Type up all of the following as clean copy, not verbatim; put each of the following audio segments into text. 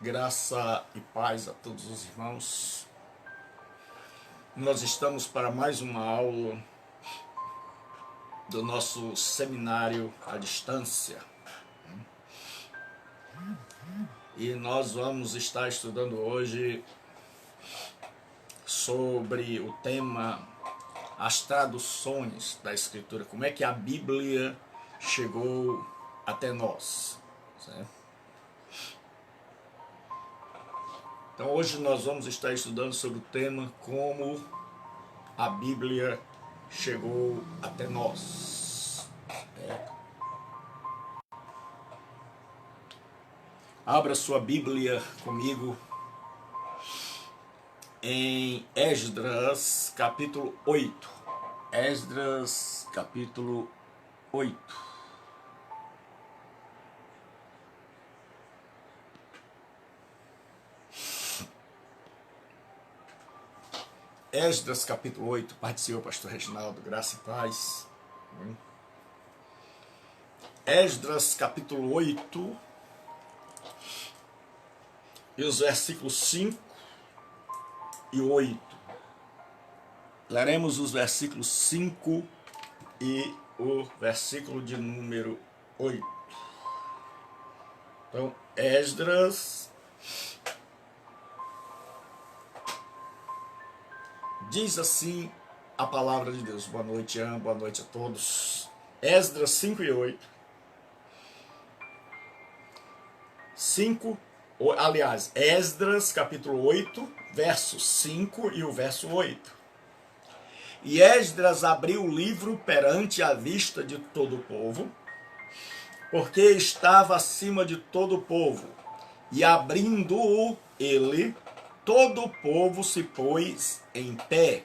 Graça e paz a todos os irmãos. Nós estamos para mais uma aula do nosso seminário à distância. E nós vamos estar estudando hoje sobre o tema as traduções da Escritura. Como é que a Bíblia chegou até nós, certo? Então hoje nós vamos estar estudando sobre o tema como a Bíblia chegou até nós. Abra sua Bíblia comigo em Esdras capítulo 8. Esdras capítulo 8. Esdras capítulo 8, Pai do Senhor, pastor Reginaldo, graça e paz. Esdras capítulo 8 e os versículos 5 e 8. Leremos os versículos 5 e o versículo de número 8. Então, Esdras diz assim a palavra de Deus. Boa noite, Ana, boa noite a todos. Esdras 5 e 8. 5, aliás, Esdras capítulo 8, verso 5 e o verso 8. E Esdras abriu o livro perante a vista de todo o povo, porque estava acima de todo o povo, e abrindo-o ele, todo o povo se pôs em pé,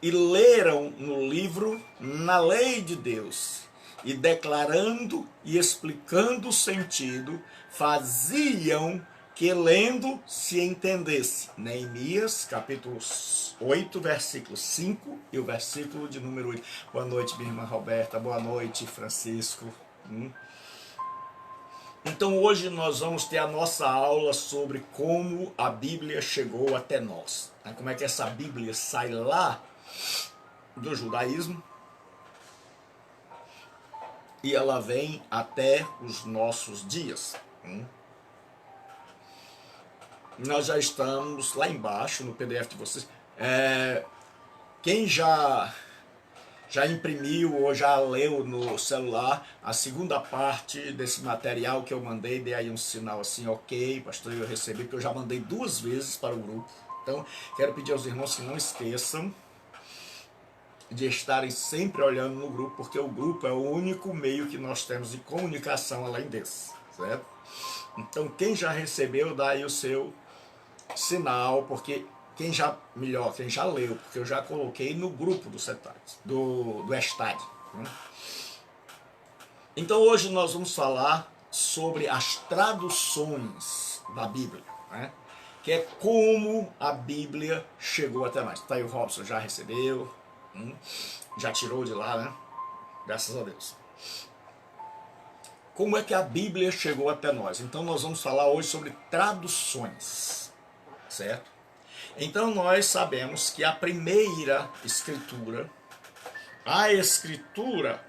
e leram no livro, na lei de Deus, e declarando e explicando o sentido, faziam que lendo se entendesse. Neemias, capítulo 8, versículo 5 e o versículo de número 8. Boa noite, minha irmã Roberta. Boa noite, Francisco. Então hoje nós vamos ter a nossa aula sobre como a Bíblia chegou até nós. Como é que essa Bíblia sai lá do judaísmo e ela vem até os nossos dias. Nós já estamos lá embaixo no PDF de vocês. Quem já imprimiu ou já leu no celular a segunda parte desse material que eu mandei, dê aí um sinal assim, ok, pastor, eu recebi, porque eu já mandei 2 vezes para o grupo. Então, quero pedir aos irmãos que não esqueçam de estarem sempre olhando no grupo, porque o grupo é o único meio que nós temos de comunicação além desse, certo? Então, quem já recebeu, dá aí o seu sinal, porque quem já leu, porque eu já coloquei no grupo do Estad. Então hoje nós vamos falar sobre as traduções da Bíblia, que é como a Bíblia chegou até nós. Tá aí o Robson, já recebeu, já tirou de lá, Graças a Deus. Como é que a Bíblia chegou até nós? Então nós vamos falar hoje sobre traduções, certo? Então nós sabemos que a primeira escritura, a escritura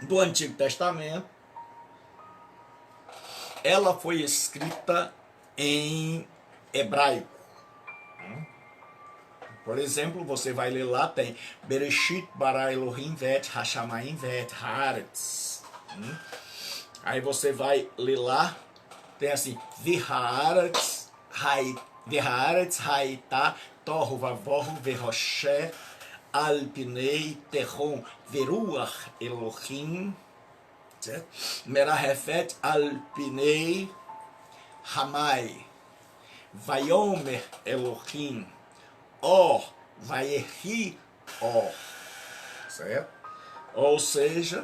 do Antigo Testamento, ela foi escrita em hebraico. Por exemplo, você vai ler lá, tem Bereshit bara Elohim vet hashamayim vet haaretz. Aí você vai ler lá, tem assim, Vihaaretz haita tohu vavohu veroshe alpinei terron veruach Elohim merahefet alpinei hamai vayomer Elohim Or, vaierri, or, certo? Ou seja,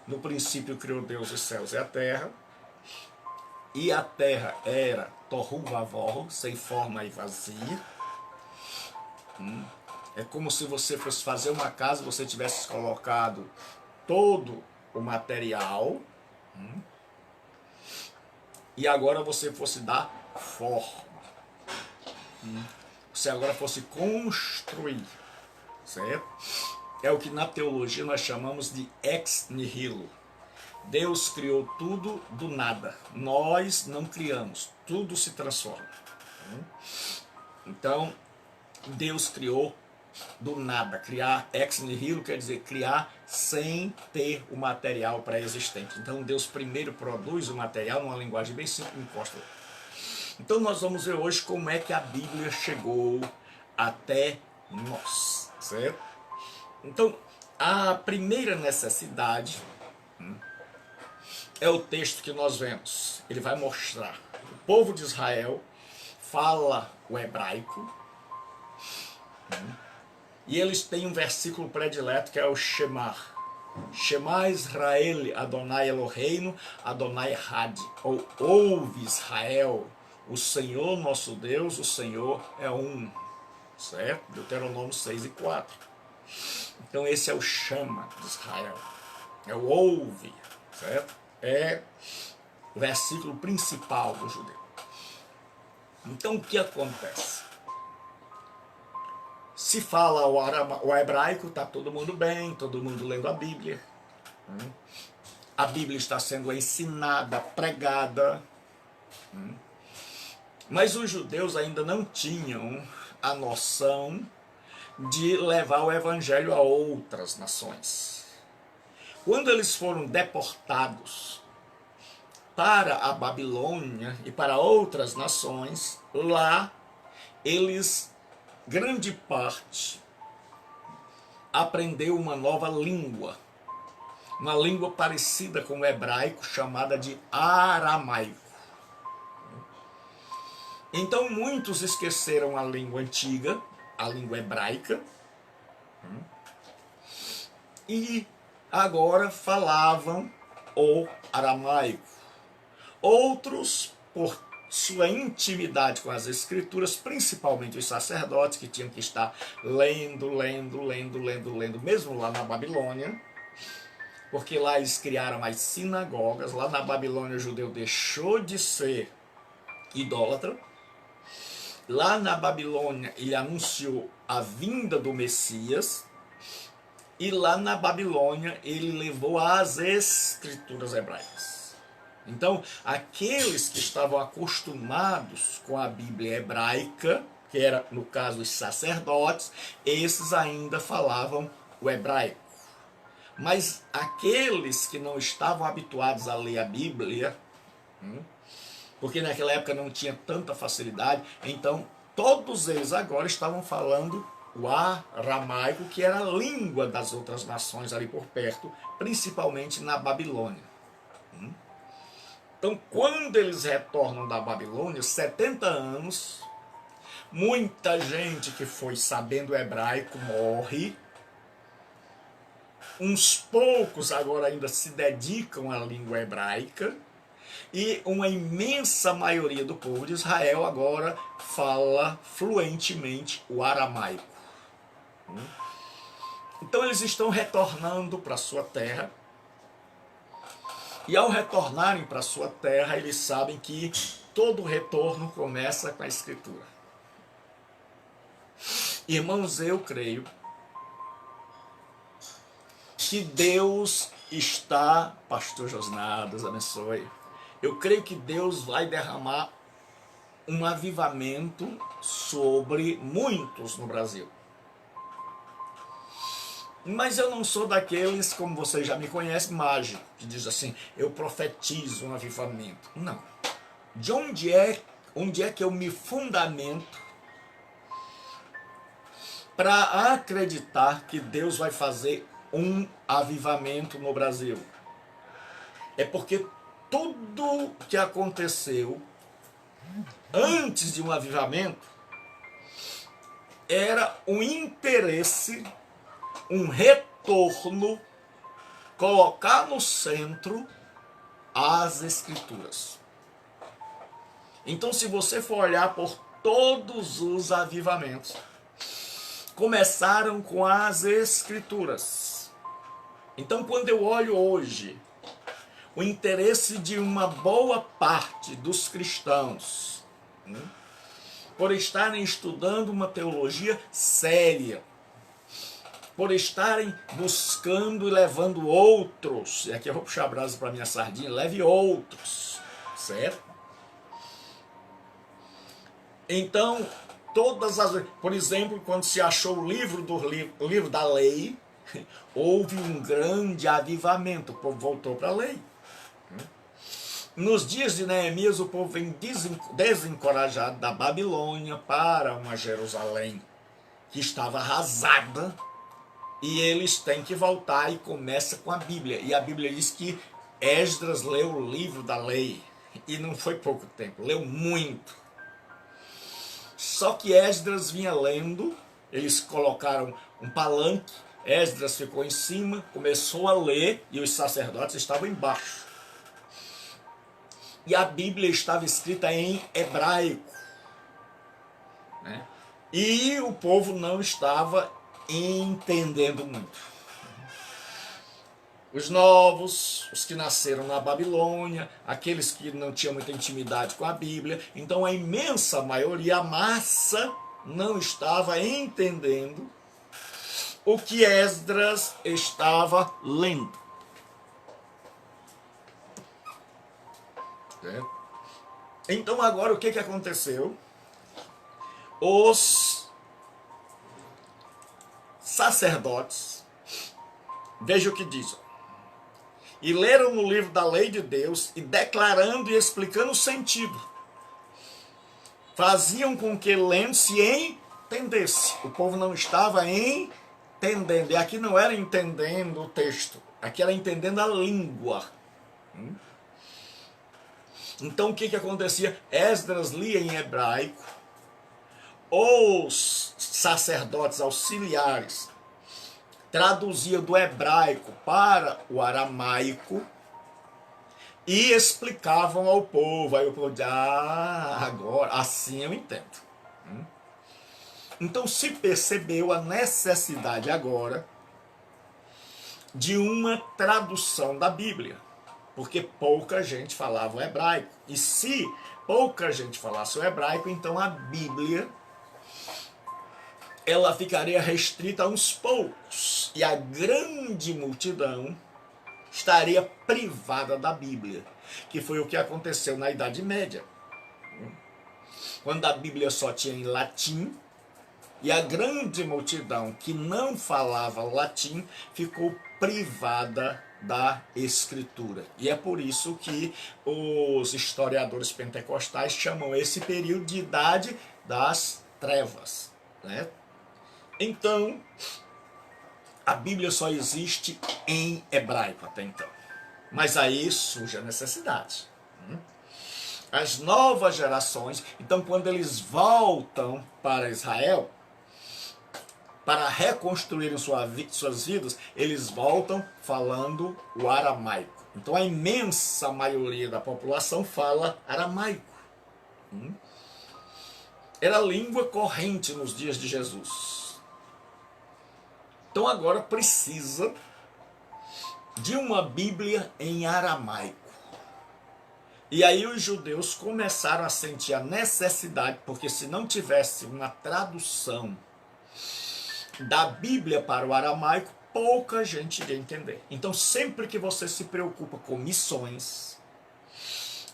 no princípio criou Deus os céus e a terra era tohu vavohu, sem forma e vazia. É como se você fosse fazer uma casa, você tivesse colocado todo o material, e agora você fosse dar forma. Você agora fosse construir, certo? É o que na teologia nós chamamos de ex nihilo. Deus criou tudo do nada. Nós não criamos, tudo se transforma. Então, Deus criou do nada. Criar ex nihilo quer dizer criar sem ter o material pré-existente. Então, Deus primeiro produz o material numa linguagem bem simples, encosta. Então nós vamos ver hoje como é que a Bíblia chegou até nós, certo? Então, a primeira necessidade é o texto que nós vemos. Ele vai mostrar. O povo de Israel fala o hebraico, e eles têm um versículo predileto que é o Shema. Shema Israel, Adonai Eloheinu, Adonai Had. Ou ouve Israel, o Senhor nosso Deus, o Senhor é um, certo? Deuteronômio 6:4. Então esse é o chama de Israel, é o ouve, certo? É o versículo principal do judeu. Então o que acontece? Se fala o hebraico, está todo mundo bem, todo mundo lendo a Bíblia. A Bíblia está sendo ensinada, pregada. Mas os judeus ainda não tinham a noção de levar o evangelho a outras nações. Quando eles foram deportados para a Babilônia e para outras nações, lá eles, grande parte, aprendeu uma nova língua. Uma língua parecida com o hebraico, chamada de aramaico. Então muitos esqueceram a língua antiga, a língua hebraica, e agora falavam o aramaico. Outros, por sua intimidade com as escrituras, principalmente os sacerdotes, que tinham que estar lendo, mesmo lá na Babilônia, porque lá eles criaram as sinagogas. Lá na Babilônia o judeu deixou de ser idólatra. Lá na Babilônia ele anunciou a vinda do Messias, e lá na Babilônia ele levou as escrituras hebraicas. Então aqueles que estavam acostumados com a Bíblia hebraica, que era no caso os sacerdotes, esses ainda falavam o hebraico. Mas aqueles que não estavam habituados a ler a Bíblia, porque naquela época não tinha tanta facilidade, então todos eles agora estavam falando o aramaico, que era a língua das outras nações ali por perto, principalmente na Babilônia. Então quando eles retornam da Babilônia, 70 anos, muita gente que foi sabendo hebraico morre. Uns poucos agora ainda se dedicam à língua hebraica, e uma imensa maioria do povo de Israel agora fala fluentemente o aramaico. Então eles estão retornando para sua terra, e ao retornarem para sua terra, eles sabem que todo retorno começa com a escritura. Irmãos, eu creio que Deus está, pastor Josná, Deus abençoe, eu creio que Deus vai derramar um avivamento sobre muitos no Brasil. Mas eu não sou daqueles, como vocês já me conhecem, mágico, que diz assim, eu profetizo um avivamento. Não. De onde é que eu me fundamento para acreditar que Deus vai fazer um avivamento no Brasil? É porque tudo que aconteceu antes de um avivamento era um interesse, um retorno, colocar no centro as escrituras. Então, se você for olhar por todos os avivamentos, começaram com as escrituras. Então, quando eu olho hoje o interesse de uma boa parte dos cristãos, por estarem estudando uma teologia séria, por estarem buscando e levando outros, e aqui eu vou puxar a brasa para minha sardinha, leve outros, certo? Então, por exemplo, quando se achou o livro da lei, houve um grande avivamento, o povo voltou para a lei. Nos dias de Neemias, o povo vem desencorajado da Babilônia para uma Jerusalém que estava arrasada, e eles têm que voltar, e começa com a Bíblia. E a Bíblia diz que Esdras leu o livro da lei, e não foi pouco tempo, leu muito. Só que Esdras vinha lendo, eles colocaram um palanque, Esdras ficou em cima, começou a ler, e os sacerdotes estavam embaixo. E a Bíblia estava escrita em hebraico, né? E o povo não estava entendendo muito. Os novos, os que nasceram na Babilônia, aqueles que não tinham muita intimidade com a Bíblia, então a imensa maioria, a massa, não estava entendendo o que Esdras estava lendo. Então agora o que aconteceu? Os sacerdotes, veja o que diz, e leram no livro da lei de Deus, e declarando e explicando o sentido, faziam com que lendo se entendesse. O povo não estava entendendo, e aqui não era entendendo o texto, aqui era entendendo a língua. Então o que acontecia? Esdras lia em hebraico, os sacerdotes auxiliares traduziam do hebraico para o aramaico e explicavam ao povo. Aí o povo dizia, agora, assim eu entendo. Então se percebeu a necessidade agora de uma tradução da Bíblia, porque pouca gente falava o hebraico. E se pouca gente falasse o hebraico, então a Bíblia ela ficaria restrita a uns poucos, e a grande multidão estaria privada da Bíblia, que foi o que aconteceu na Idade Média, quando a Bíblia só tinha em latim, e a grande multidão que não falava latim ficou privada da Escritura. E é por isso que os historiadores pentecostais chamam esse período de Idade das Trevas, né? Então, a Bíblia só existe em hebraico até então. Mas aí surge a necessidade. As novas gerações, então quando eles voltam para Israel, para reconstruírem suas vidas, eles voltam falando o aramaico. Então a imensa maioria da população fala aramaico. Era a língua corrente nos dias de Jesus. Então agora precisa de uma Bíblia em aramaico. E aí os judeus começaram a sentir a necessidade, porque se não tivesse uma tradução da Bíblia para o aramaico, pouca gente iria entender. Então sempre que você se preocupa com missões,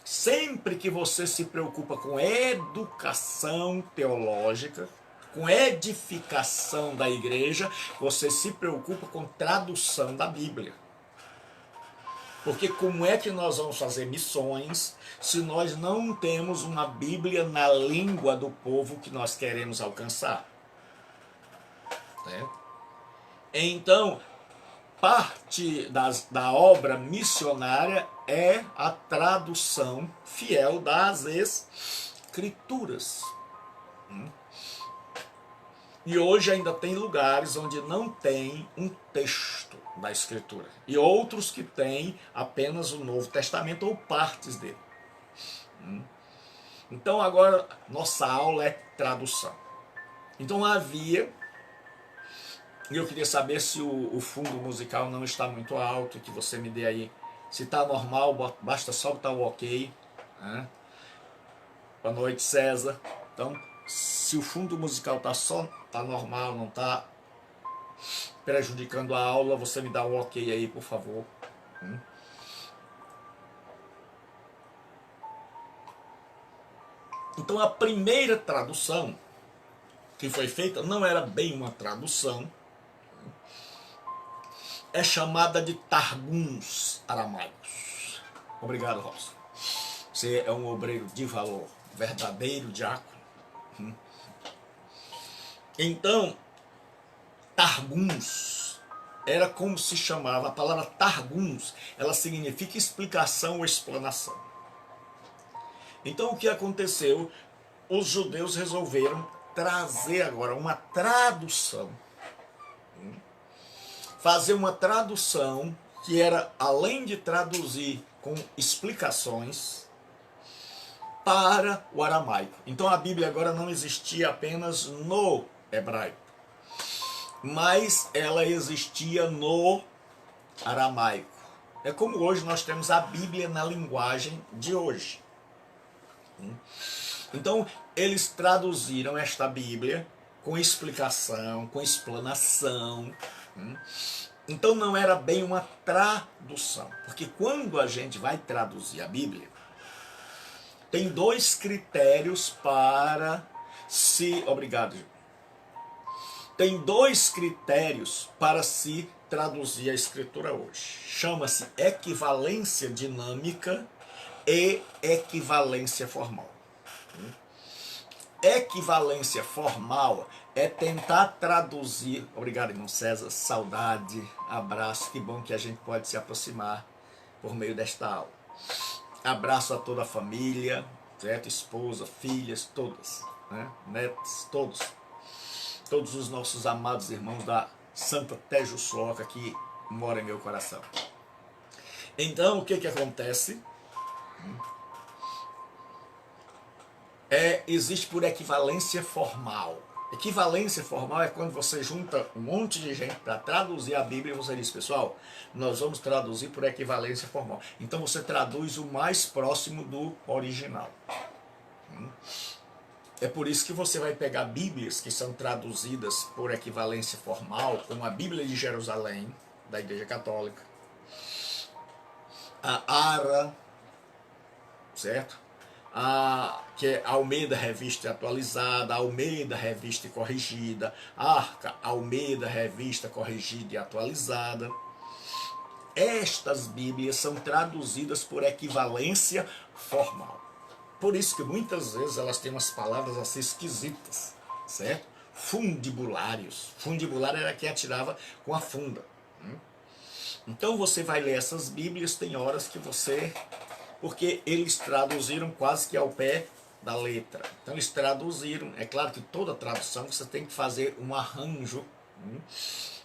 sempre que você se preocupa com educação teológica, com edificação da igreja, você se preocupa com tradução da Bíblia. Porque como é que nós vamos fazer missões se nós não temos uma Bíblia na língua do povo que nós queremos alcançar? Então, parte da obra missionária é a tradução fiel das Escrituras. E hoje ainda tem lugares onde não tem um texto da Escritura. E outros que têm apenas o Novo Testamento ou partes dele. Então agora nossa aula é tradução. Então havia... E eu queria saber se o fundo musical não está muito alto, que você me dê aí Se está normal, basta só botar o ok. Né? Boa noite, César. Então, se o fundo musical tá normal, não está prejudicando a aula, você me dá um ok aí, por favor. Então, a primeira tradução que foi feita não era bem uma tradução, é chamada de Targums aramaicos. Obrigado, Robson. Você é um obreiro de valor, verdadeiro diácono. Então, Targums era como se chamava. A palavra Targums, ela significa explicação ou explanação. Então, o que aconteceu? Os judeus resolveram trazer agora uma tradução. Fazer uma tradução que era, além de traduzir com explicações, para o aramaico. Então a Bíblia agora não existia apenas no hebraico, mas ela existia no aramaico. É como hoje nós temos a Bíblia na linguagem de hoje. Então eles traduziram esta Bíblia com explicação, com explanação. Então não era bem uma tradução, porque quando a gente vai traduzir a Bíblia, tem dois critérios para se... Obrigado. Tem dois critérios para se traduzir a Escritura hoje. Chama-se equivalência dinâmica e equivalência formal. Equivalência formal é tentar traduzir... Obrigado, irmão César. Saudade, abraço. Que bom que a gente pode se aproximar por meio desta aula. Abraço a toda a família, certo? Esposa, filhas, todas, né? Netos, todos. Todos os nossos amados irmãos da Santa Tejuçuoca que moram em meu coração. Então, o que acontece? Existe por equivalência formal. Equivalência formal é quando você junta um monte de gente para traduzir a Bíblia e você diz, pessoal, nós vamos traduzir por equivalência formal. Então você traduz o mais próximo do original. É por isso que você vai pegar Bíblias que são traduzidas por equivalência formal, como a Bíblia de Jerusalém, da Igreja Católica, a ARA, certo? Que é Almeida Revista Atualizada, Almeida Revista Corrigida, Arca Almeida Revista Corrigida e Atualizada. Estas Bíblias são traduzidas por equivalência formal. Por isso que muitas vezes elas têm umas palavras assim esquisitas, certo? Fundibulários. Fundibulário era quem atirava com a funda. Então você vai ler essas Bíblias, tem horas que você... Porque eles traduziram quase que ao pé da letra. Então eles traduziram, é claro que toda tradução você tem que fazer um arranjo,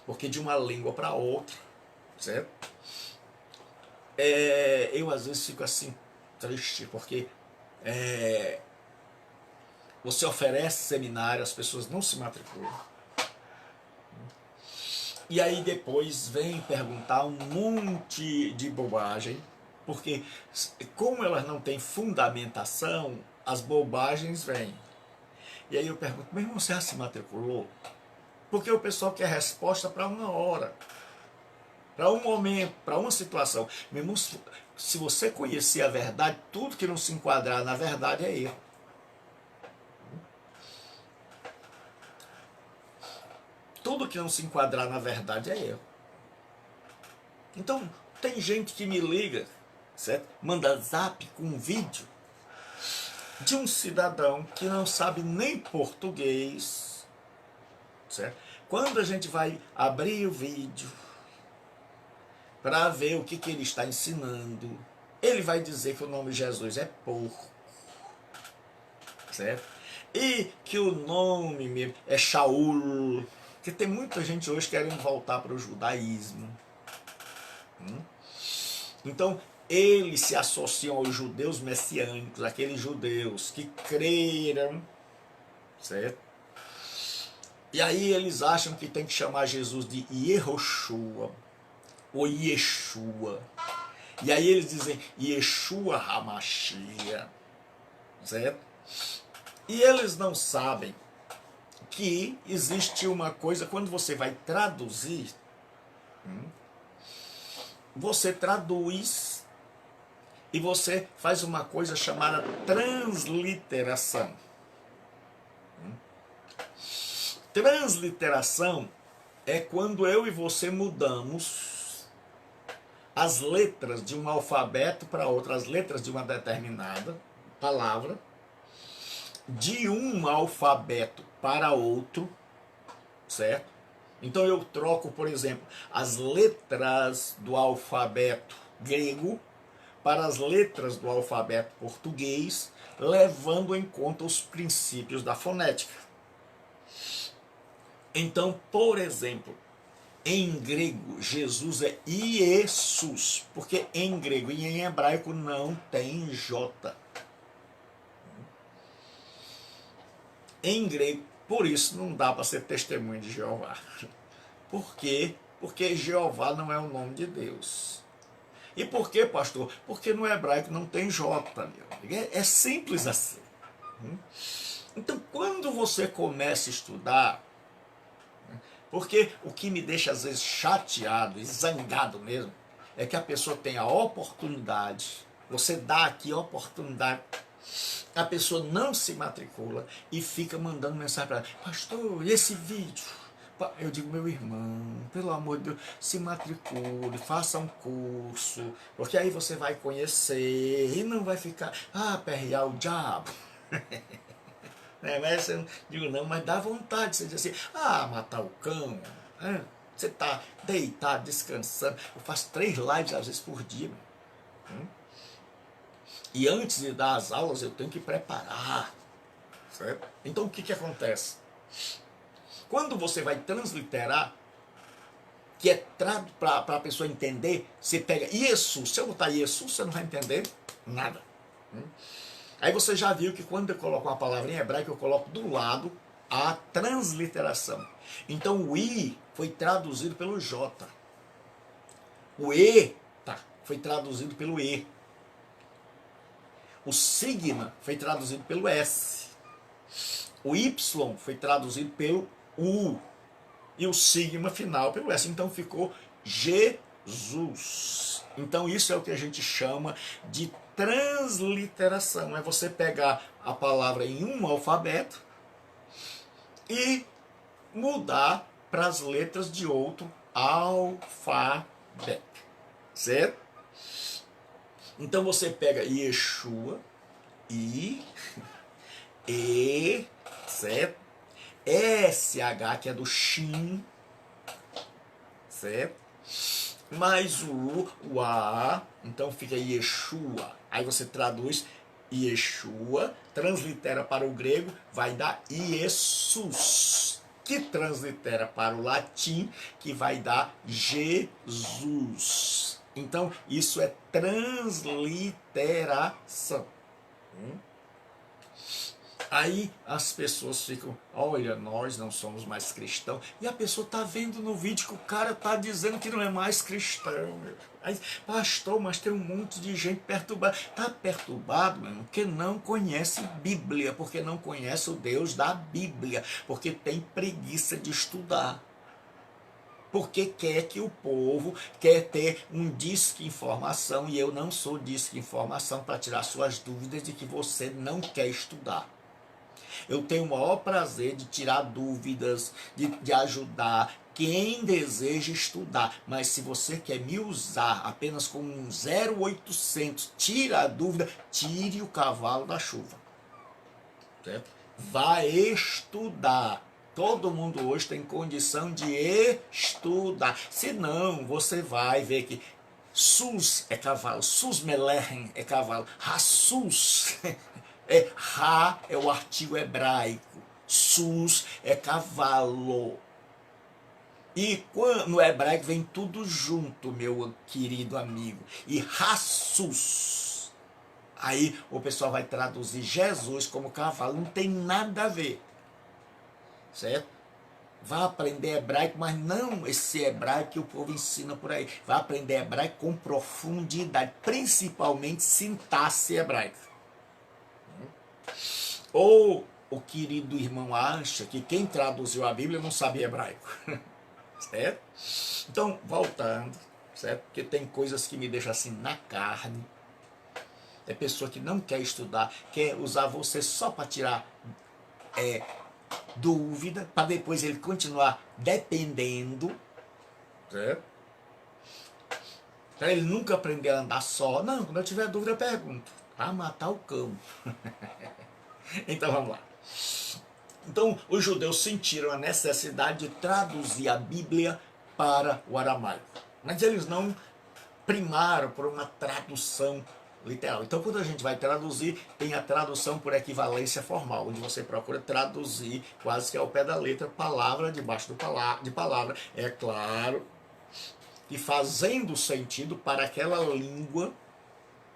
porque de uma língua para outra, certo? Eu às vezes fico assim, triste, porque você oferece seminário, as pessoas não se matriculam. E aí depois vem perguntar um monte de bobagem, porque como elas não têm fundamentação, as bobagens vêm. E aí eu pergunto, meu irmão, você já se matriculou? Porque o pessoal quer resposta para uma hora, para um momento, para uma situação. Meu irmão, se você conhecer a verdade, tudo que não se enquadrar na verdade é erro. Tudo que não se enquadrar na verdade é erro. Então, tem gente que me liga, certo? Manda zap com um vídeo de um cidadão que não sabe nem português, certo? Quando a gente vai abrir o vídeo para ver o que ele está ensinando, ele vai dizer que o nome de Jesus é porco, certo? E que o nome mesmo é Shaul, que tem muita gente hoje querendo voltar para o judaísmo. Então, eles se associam aos judeus messiânicos, aqueles judeus que creram, certo? E aí eles acham que tem que chamar Jesus de Yehoshua, ou Yeshua. E aí eles dizem Yeshua HaMashiach, certo? E eles não sabem que existe uma coisa, quando você vai traduzir, você traduz e você faz uma coisa chamada transliteração. Transliteração é quando eu e você mudamos as letras de um alfabeto para outro, as letras de uma determinada palavra, de um alfabeto para outro, certo? Então eu troco, por exemplo, as letras do alfabeto grego para as letras do alfabeto português, levando em conta os princípios da fonética. Então, por exemplo, em grego, Jesus é Iesus, porque em grego e em hebraico não tem J. Em grego, por isso não dá para ser testemunho de Jeová. Por quê? Porque Jeová não é o nome de Deus. E por quê, pastor? Porque no hebraico não tem J, meu. É simples assim. Então, quando você começa a estudar, porque o que me deixa às vezes chateado e zangado mesmo, é que a pessoa tem a oportunidade, você dá aqui a oportunidade, a pessoa não se matricula e fica mandando mensagem para ela, pastor, e esse vídeo? Eu digo, meu irmão, pelo amor de Deus, se matricule, faça um curso, porque aí você vai conhecer e não vai ficar, perrear o diabo. Mas eu não digo não, mas dá vontade, você diz assim, matar o cão, você está deitado, descansando. Eu faço 3 lives às vezes por dia. E antes de dar as aulas eu tenho que preparar. Certo? Então o que acontece? Quando você vai transliterar, que é para a pessoa entender, você pega Jesus, se eu botar Jesus, você não vai entender nada. Aí você já viu que quando eu coloco uma palavra em hebraico, eu coloco do lado a transliteração. Então o I foi traduzido pelo J. O E foi traduzido pelo E. O sigma foi traduzido pelo S. O Y foi traduzido pelo U. E o sigma final pelo S. Então ficou Jesus. Então isso é o que a gente chama de transliteração. É você pegar a palavra em um alfabeto e mudar para as letras de outro alfabeto. Certo? Então você pega Yeshua, I, E, certo? SH, que é do Shin, certo? Mais o A, então fica Yeshua. Aí você traduz Yeshua, translitera para o grego, vai dar Jesus, que translitera para o latim, que vai dar Jesus. Então, isso é transliteração. Aí as pessoas ficam, olha, nós não somos mais cristãos. E a pessoa está vendo no vídeo que o cara está dizendo que não é mais cristão. Aí, pastor, mas tem um monte de gente perturbada. Está perturbado, meu irmão, porque não conhece Bíblia, porque não conhece o Deus da Bíblia, porque tem preguiça de estudar. Porque quer que o povo quer ter um disque informação, e eu não sou disque informação para tirar suas dúvidas de que você não quer estudar. Eu tenho o maior prazer de tirar dúvidas, de ajudar quem deseja estudar. Mas se você quer me usar apenas como um 0800, tira a dúvida, tire o cavalo da chuva. Certo? Vá estudar. Todo mundo hoje tem condição de estudar. Senão, você vai ver que Sus é cavalo, Sus Melerren é cavalo, Rassus Ra é o artigo hebraico, Sus é cavalo. E no hebraico vem tudo junto, meu querido amigo. E Rassus. Aí o pessoal vai traduzir Jesus como cavalo, não tem nada a ver. Certo? Vá aprender hebraico, mas não esse hebraico que o povo ensina por aí. Vá aprender hebraico com profundidade, principalmente sintaxe hebraica. Ou o querido irmão acha que quem traduziu a Bíblia não sabe hebraico. Certo? Então, voltando, certo? Porque tem coisas que me deixam assim na carne. É pessoa que não quer estudar, quer usar você só para tirar dúvida, para depois ele continuar dependendo, certo? Para ele nunca aprender a andar só. Não, quando eu tiver dúvida eu pergunto. Para matar o cão. Então vamos lá. Então os judeus sentiram a necessidade de traduzir a Bíblia para o aramaico. Mas eles não primaram por uma tradução literal. Então quando a gente vai traduzir, tem a tradução por equivalência formal, onde você procura traduzir quase que ao pé da letra, palavra debaixo de palavra. É claro que fazendo sentido para aquela língua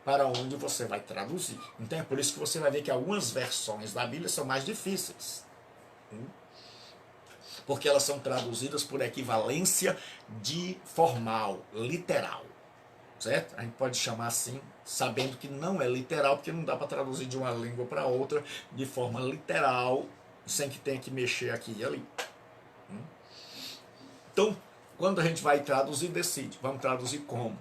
para onde você vai traduzir. Então é por isso que você vai ver que algumas versões da Bíblia são mais difíceis. Porque elas são traduzidas por equivalência de formal, literal. Certo? A gente pode chamar assim, sabendo que não é literal, porque não dá para traduzir de uma língua para outra de forma literal, sem que tenha que mexer aqui e ali. Então, quando a gente vai traduzir, decide. Vamos traduzir como?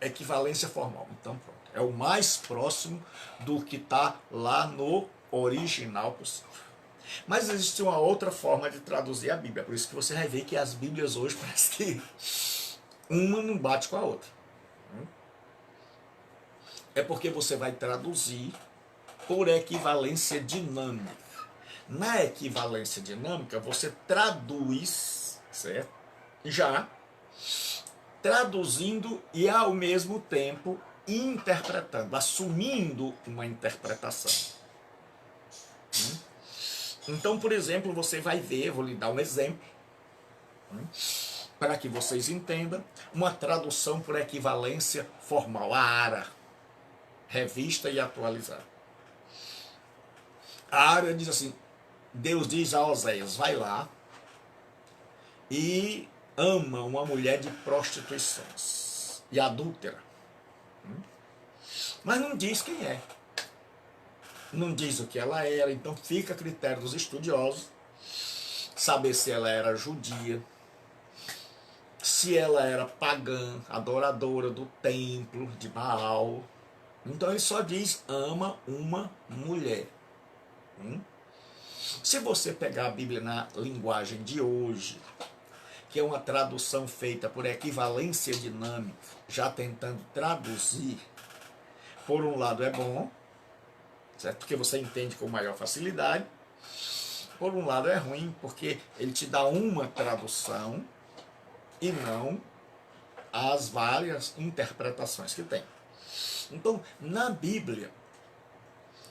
Equivalência formal. Então, pronto. É o mais próximo do que está lá no original possível. Mas existe uma outra forma de traduzir a Bíblia. Por isso que você vai ver que as Bíblias hoje parece que uma não bate com a outra. É porque você vai traduzir por equivalência dinâmica. Na equivalência dinâmica, você traduz, certo? Já traduzindo e ao mesmo tempo interpretando, assumindo uma interpretação. Então, por exemplo, você vai ver, vou lhe dar um exemplo, para que vocês entendam, uma tradução por equivalência formal, a ARA, revista e atualizada. A ARA diz assim, Deus diz a Oséias, vai lá e ama uma mulher de prostituições e adúltera. Mas não diz quem é. Não diz o que ela era, então fica a critério dos estudiosos saber se ela era judia, se ela era pagã, adoradora do templo de Baal. Então ele só diz ama uma mulher. Se você pegar a Bíblia na linguagem de hoje, que é uma tradução feita por equivalência dinâmica, já tentando traduzir, por um lado é bom, certo? Porque você entende com maior facilidade. Por um lado é ruim, porque ele te dá uma tradução e não as várias interpretações que tem. Então, na Bíblia,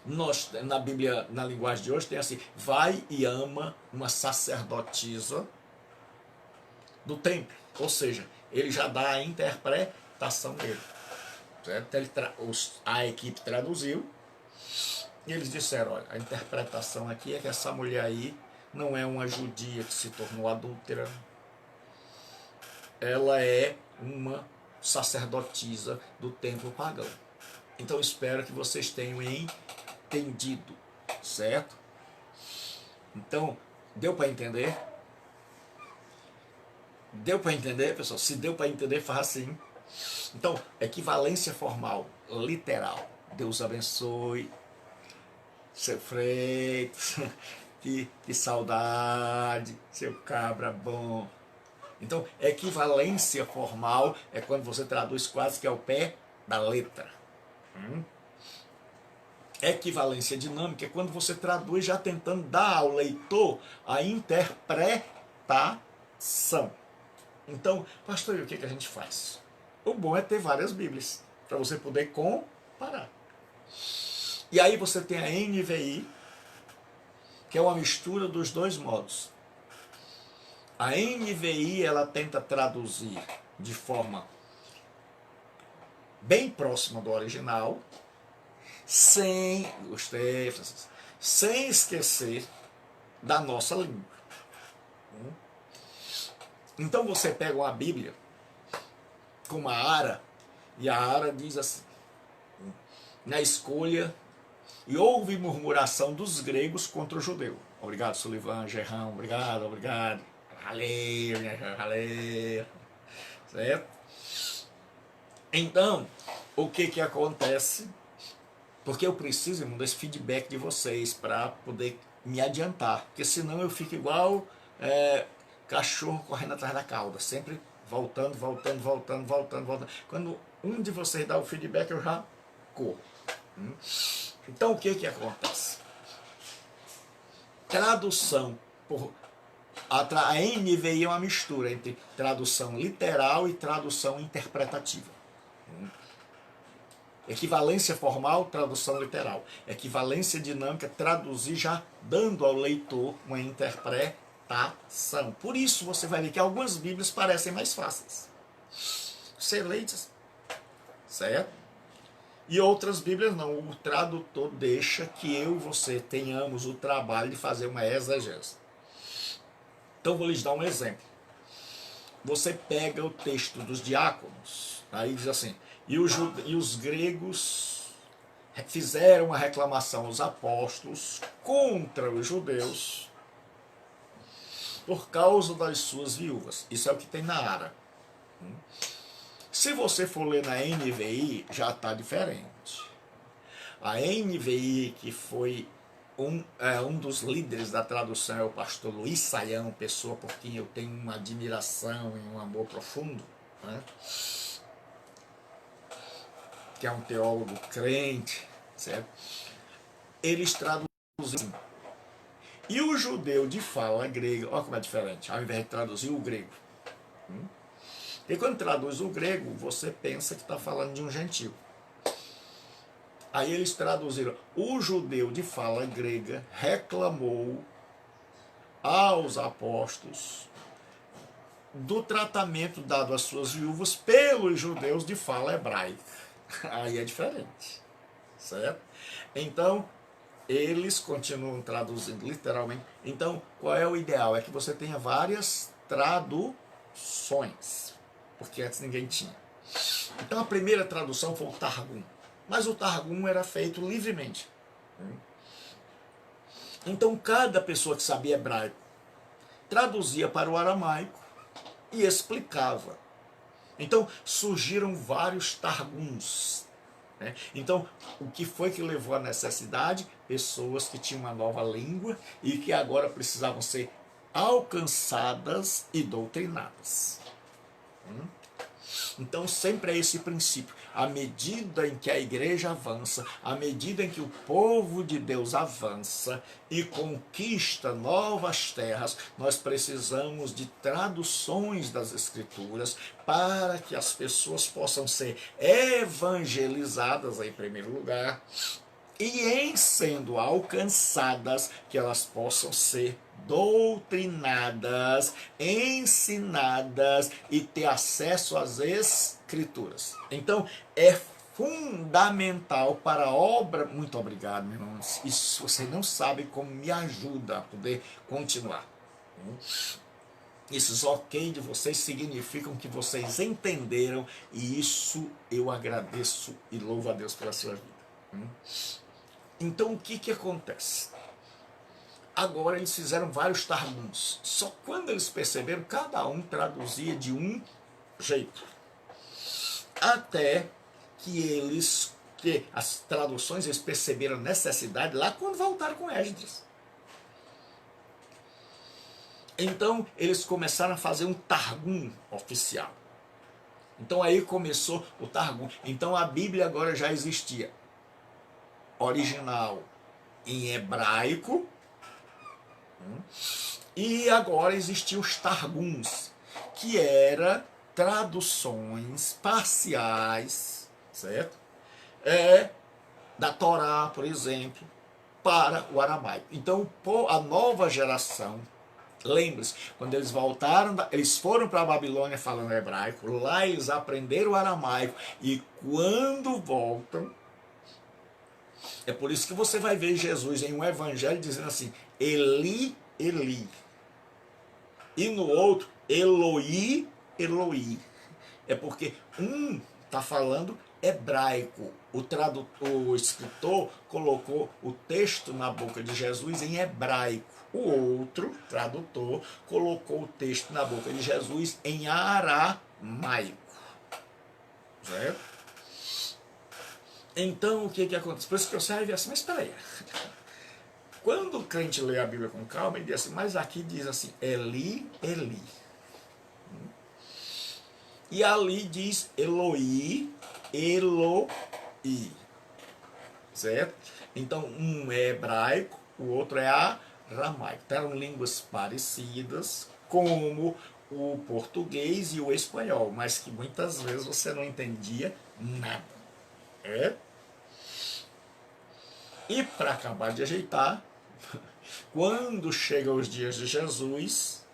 na linguagem de hoje, tem assim, vai e ama uma sacerdotisa do templo. Ou seja, ele já dá a interpretação dele. Certo? A equipe traduziu e eles disseram, olha, a interpretação aqui é que essa mulher aí não é uma judia que se tornou adúltera, ela é uma sacerdotisa do templo pagão. Então espero que vocês tenham entendido, certo? Então, deu para entender? Deu para entender, pessoal? Se deu para entender, faz assim. Então, equivalência formal, literal. Deus abençoe, seu Freitas, que saudade, seu cabra bom. Então, equivalência formal é quando você traduz quase que ao pé da letra. Equivalência dinâmica é quando você traduz já tentando dar ao leitor a interpretação. Então, pastor, e o que a gente faz? O bom é ter várias Bíblias, para você poder comparar. E aí você tem a NVI, que é uma mistura dos dois modos. A NVI, ela tenta traduzir de forma bem próxima do original, sem esquecer da nossa língua. Então você pega uma Bíblia com uma ara, e a ara diz assim, na escolha, e houve murmuração dos gregos contra o judeu. Obrigado, Sullivan, Gerrão, obrigado, obrigado. Valeu, valeu. Certo? Então, o que acontece? Porque eu preciso, irmão, desse feedback de vocês para poder me adiantar. Porque senão eu fico igual cachorro correndo atrás da cauda. Sempre voltando. Quando um de vocês dá o feedback, eu já corro. Então o que acontece? Tradução a NVI é uma mistura entre tradução literal e tradução interpretativa. Equivalência formal, tradução literal. Equivalência dinâmica, traduzir já dando ao leitor uma interpretação. Por isso você vai ver que algumas Bíblias parecem mais fáceis. Você lê, certo? E outras Bíblias não. O tradutor deixa que eu e você tenhamos o trabalho de fazer uma exegese. Então vou lhes dar um exemplo. Você pega o texto dos diáconos, aí diz assim, e os gregos fizeram uma reclamação aos apóstolos contra os judeus por causa das suas viúvas. Isso é o que tem na Ara. Se você for ler na NVI, já está diferente. A NVI, que foi um dos líderes da tradução, é o pastor Luiz Saião, pessoa por quem eu tenho uma admiração e um amor profundo, né? Que é um teólogo crente, certo? Eles traduzem assim. E o judeu de fala grega, olha como é diferente, ao invés de traduzir o grego. E quando traduz o grego, você pensa que está falando de um gentio. Aí eles traduziram, o judeu de fala grega reclamou aos apóstolos do tratamento dado às suas viúvas pelos judeus de fala hebraica. Aí é diferente, certo? Então, eles continuam traduzindo literalmente. Então, qual é o ideal? É que você tenha várias traduções, porque antes ninguém tinha. Então, a primeira tradução foi o Targum. Mas o Targum era feito livremente. Então cada pessoa que sabia hebraico traduzia para o aramaico e explicava. Então surgiram vários Targums. Então o que foi que levou à necessidade? Pessoas que tinham uma nova língua e que agora precisavam ser alcançadas e doutrinadas. Então sempre é esse princípio. À medida em que a igreja avança, à medida em que o povo de Deus avança e conquista novas terras, nós precisamos de traduções das escrituras para que as pessoas possam ser evangelizadas em primeiro lugar e em sendo alcançadas, que elas possam ser doutrinadas, ensinadas e ter acesso às escrituras. Então, é fundamental para a obra. Muito obrigado, meu irmão. Isso você não sabe como me ajuda a poder continuar. Esses ok de vocês significam que vocês entenderam, e isso eu agradeço e louvo a Deus pela sua vida. Então o que acontece? Agora eles fizeram vários Targums. Só quando eles perceberam, cada um traduzia de um jeito. Até que as traduções eles perceberam a necessidade lá quando voltaram com Esdras. Então eles começaram a fazer um Targum oficial. Então aí começou o Targum. Então a Bíblia agora já existia. Original em hebraico. E agora existiam os Targums, que eram traduções parciais, certo? Da Torá, por exemplo, para o aramaico. Então a nova geração, lembre-se, quando eles voltaram, eles foram para a Babilônia falando hebraico, lá eles aprenderam o aramaico, e quando voltam, é por isso que você vai ver Jesus em um evangelho dizendo assim, Eli, Eli, E no outro, Eloi, Eloi. É porque um está falando hebraico. O escritor colocou o texto na boca de Jesus em hebraico. O outro, tradutor, colocou o texto na boca de Jesus em aramaico. Certo? Então, o que acontece? Por isso que eu saio e assim, mas espera aí. Quando o crente lê a Bíblia com calma, ele diz assim, mas aqui diz assim, Eli, Eli. E ali diz Eloi, Eloi. Certo? Então, um é hebraico, o outro é aramaico. Então, eram línguas parecidas, como o português e o espanhol, mas que muitas vezes você não entendia nada. É? E para acabar de ajeitar, quando chegam os dias de Jesus,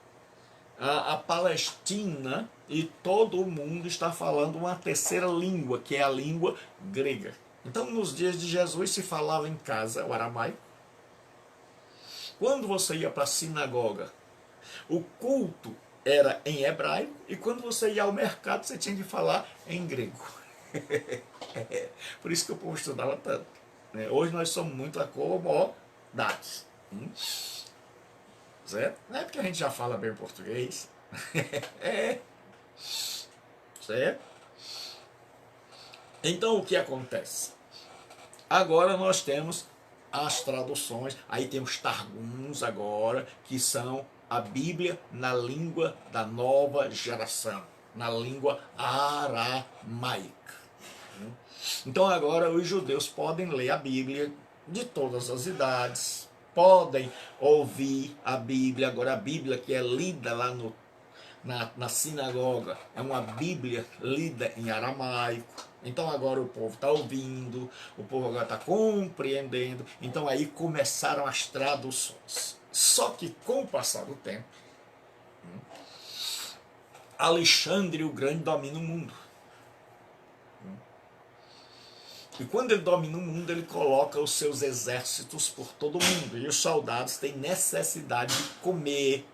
a Palestina e todo o mundo está falando uma terceira língua, que é a língua grega. Então, nos dias de Jesus se falava em casa o aramaico. Quando você ia para a sinagoga, o culto era em hebraico, e quando você ia ao mercado, você tinha que falar em grego. Por isso que o povo estudava tanto. Hoje nós somos muito acomodados. Certo? Não é porque a gente já fala bem português. É. Certo? Então o que acontece? Agora nós temos as traduções, aí temos Targums agora, que são a Bíblia na língua da nova geração, na língua aramaica. Então agora os judeus podem ler a Bíblia de todas as idades, podem ouvir a Bíblia, agora a Bíblia que é lida lá na sinagoga, é uma Bíblia lida em aramaico. Então agora o povo está ouvindo, o povo agora está compreendendo. Então aí começaram as traduções. Só que com o passar do tempo, Alexandre o Grande domina o mundo. E quando ele domina o mundo, ele coloca os seus exércitos por todo o mundo. E os soldados têm necessidade de comer,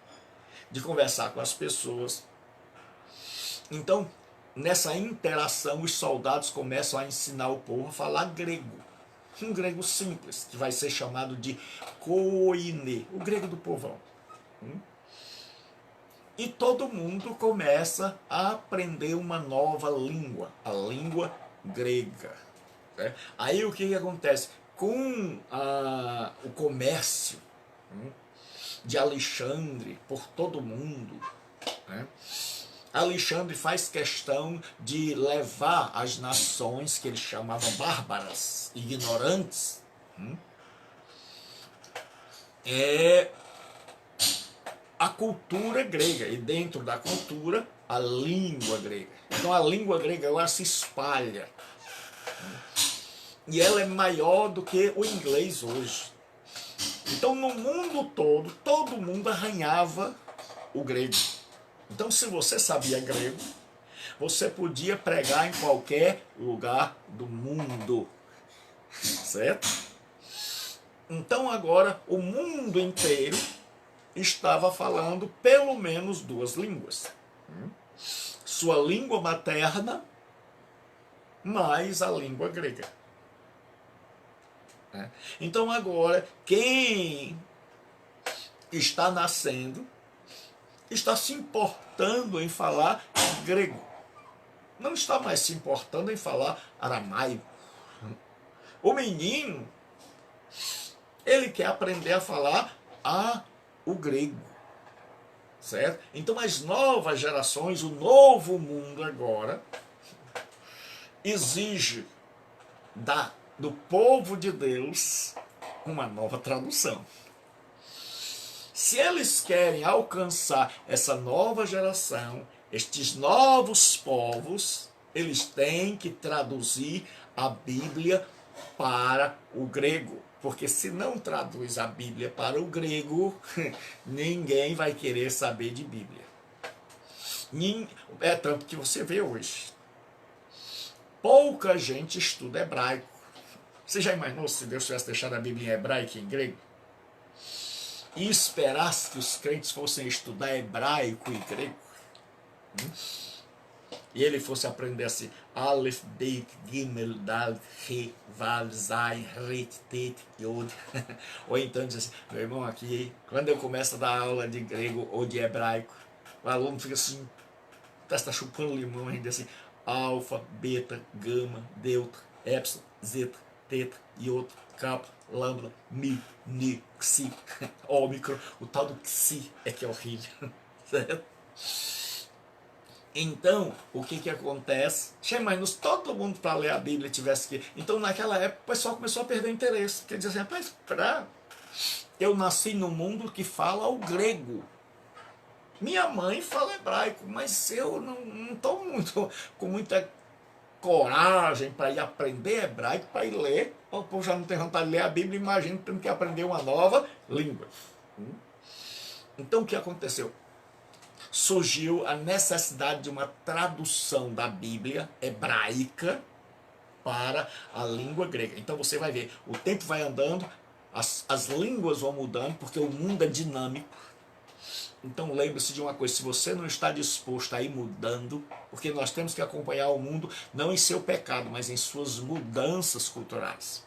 de conversar com as pessoas. Então, nessa interação, os soldados começam a ensinar o povo a falar grego. Um grego simples, que vai ser chamado de koine, o grego do povão. E todo mundo começa a aprender uma nova língua, a língua grega. Aí o que acontece? Com o comércio de Alexandre por todo mundo, Alexandre faz questão de levar as nações que ele chamava bárbaras, ignorantes, a cultura grega, e dentro da cultura a língua grega. Então a língua grega agora se espalha, e ela é maior do que o inglês hoje. Então no mundo todo mundo arranhava o grego. Então se você sabia grego, você podia pregar em qualquer lugar do mundo. Certo? Então agora o mundo inteiro estava falando pelo menos duas línguas. Sua língua materna mais a língua grega. Então agora quem está nascendo está se importando em falar grego. Não está mais se importando em falar aramaico. O menino, ele quer aprender a falar o grego. Certo? Então as novas gerações, o novo mundo agora, exige do povo de Deus uma nova tradução. Se eles querem alcançar essa nova geração, estes novos povos, eles têm que traduzir a Bíblia para o grego. Porque se não traduz a Bíblia para o grego, ninguém vai querer saber de Bíblia. É tanto que você vê hoje. Pouca gente estuda hebraico. Você já imaginou se Deus tivesse deixado a Bíblia em hebraico e em grego? e esperasse que os crentes fossem estudar hebraico e grego, e ele fosse aprender assim, Aleph, Beit, Gimel, Dal, He, Vav, Zayin, Ret, Tet, Yod. Ou então diz assim, meu irmão, aqui, quando eu começo a dar aula de grego ou de hebraico, o aluno fica assim, está chupando limão ainda assim, alfa, beta, gama, delta, epsilon, zeta, teta, iota, kappa, lambda, mi, ni, xi, ômicron. O tal do xi é que é horrível, certo? Então, o que acontece? Mas todo mundo para ler a Bíblia tivesse que... Então, naquela época, o pessoal começou a perder o interesse. Porque dizia assim, rapaz, eu nasci num mundo que fala o grego. Minha mãe fala hebraico, mas eu não estou com muita coragem para ir aprender hebraico, para ir ler. O povo já não tem vontade de ler a Bíblia, imagina tendo que aprender uma nova língua. Então, o que aconteceu? Surgiu a necessidade de uma tradução da Bíblia hebraica para a língua grega. Então você vai ver, o tempo vai andando, as línguas vão mudando, porque o mundo é dinâmico. Então lembre-se de uma coisa, se você não está disposto a ir mudando, porque nós temos que acompanhar o mundo, não em seu pecado, mas em suas mudanças culturais.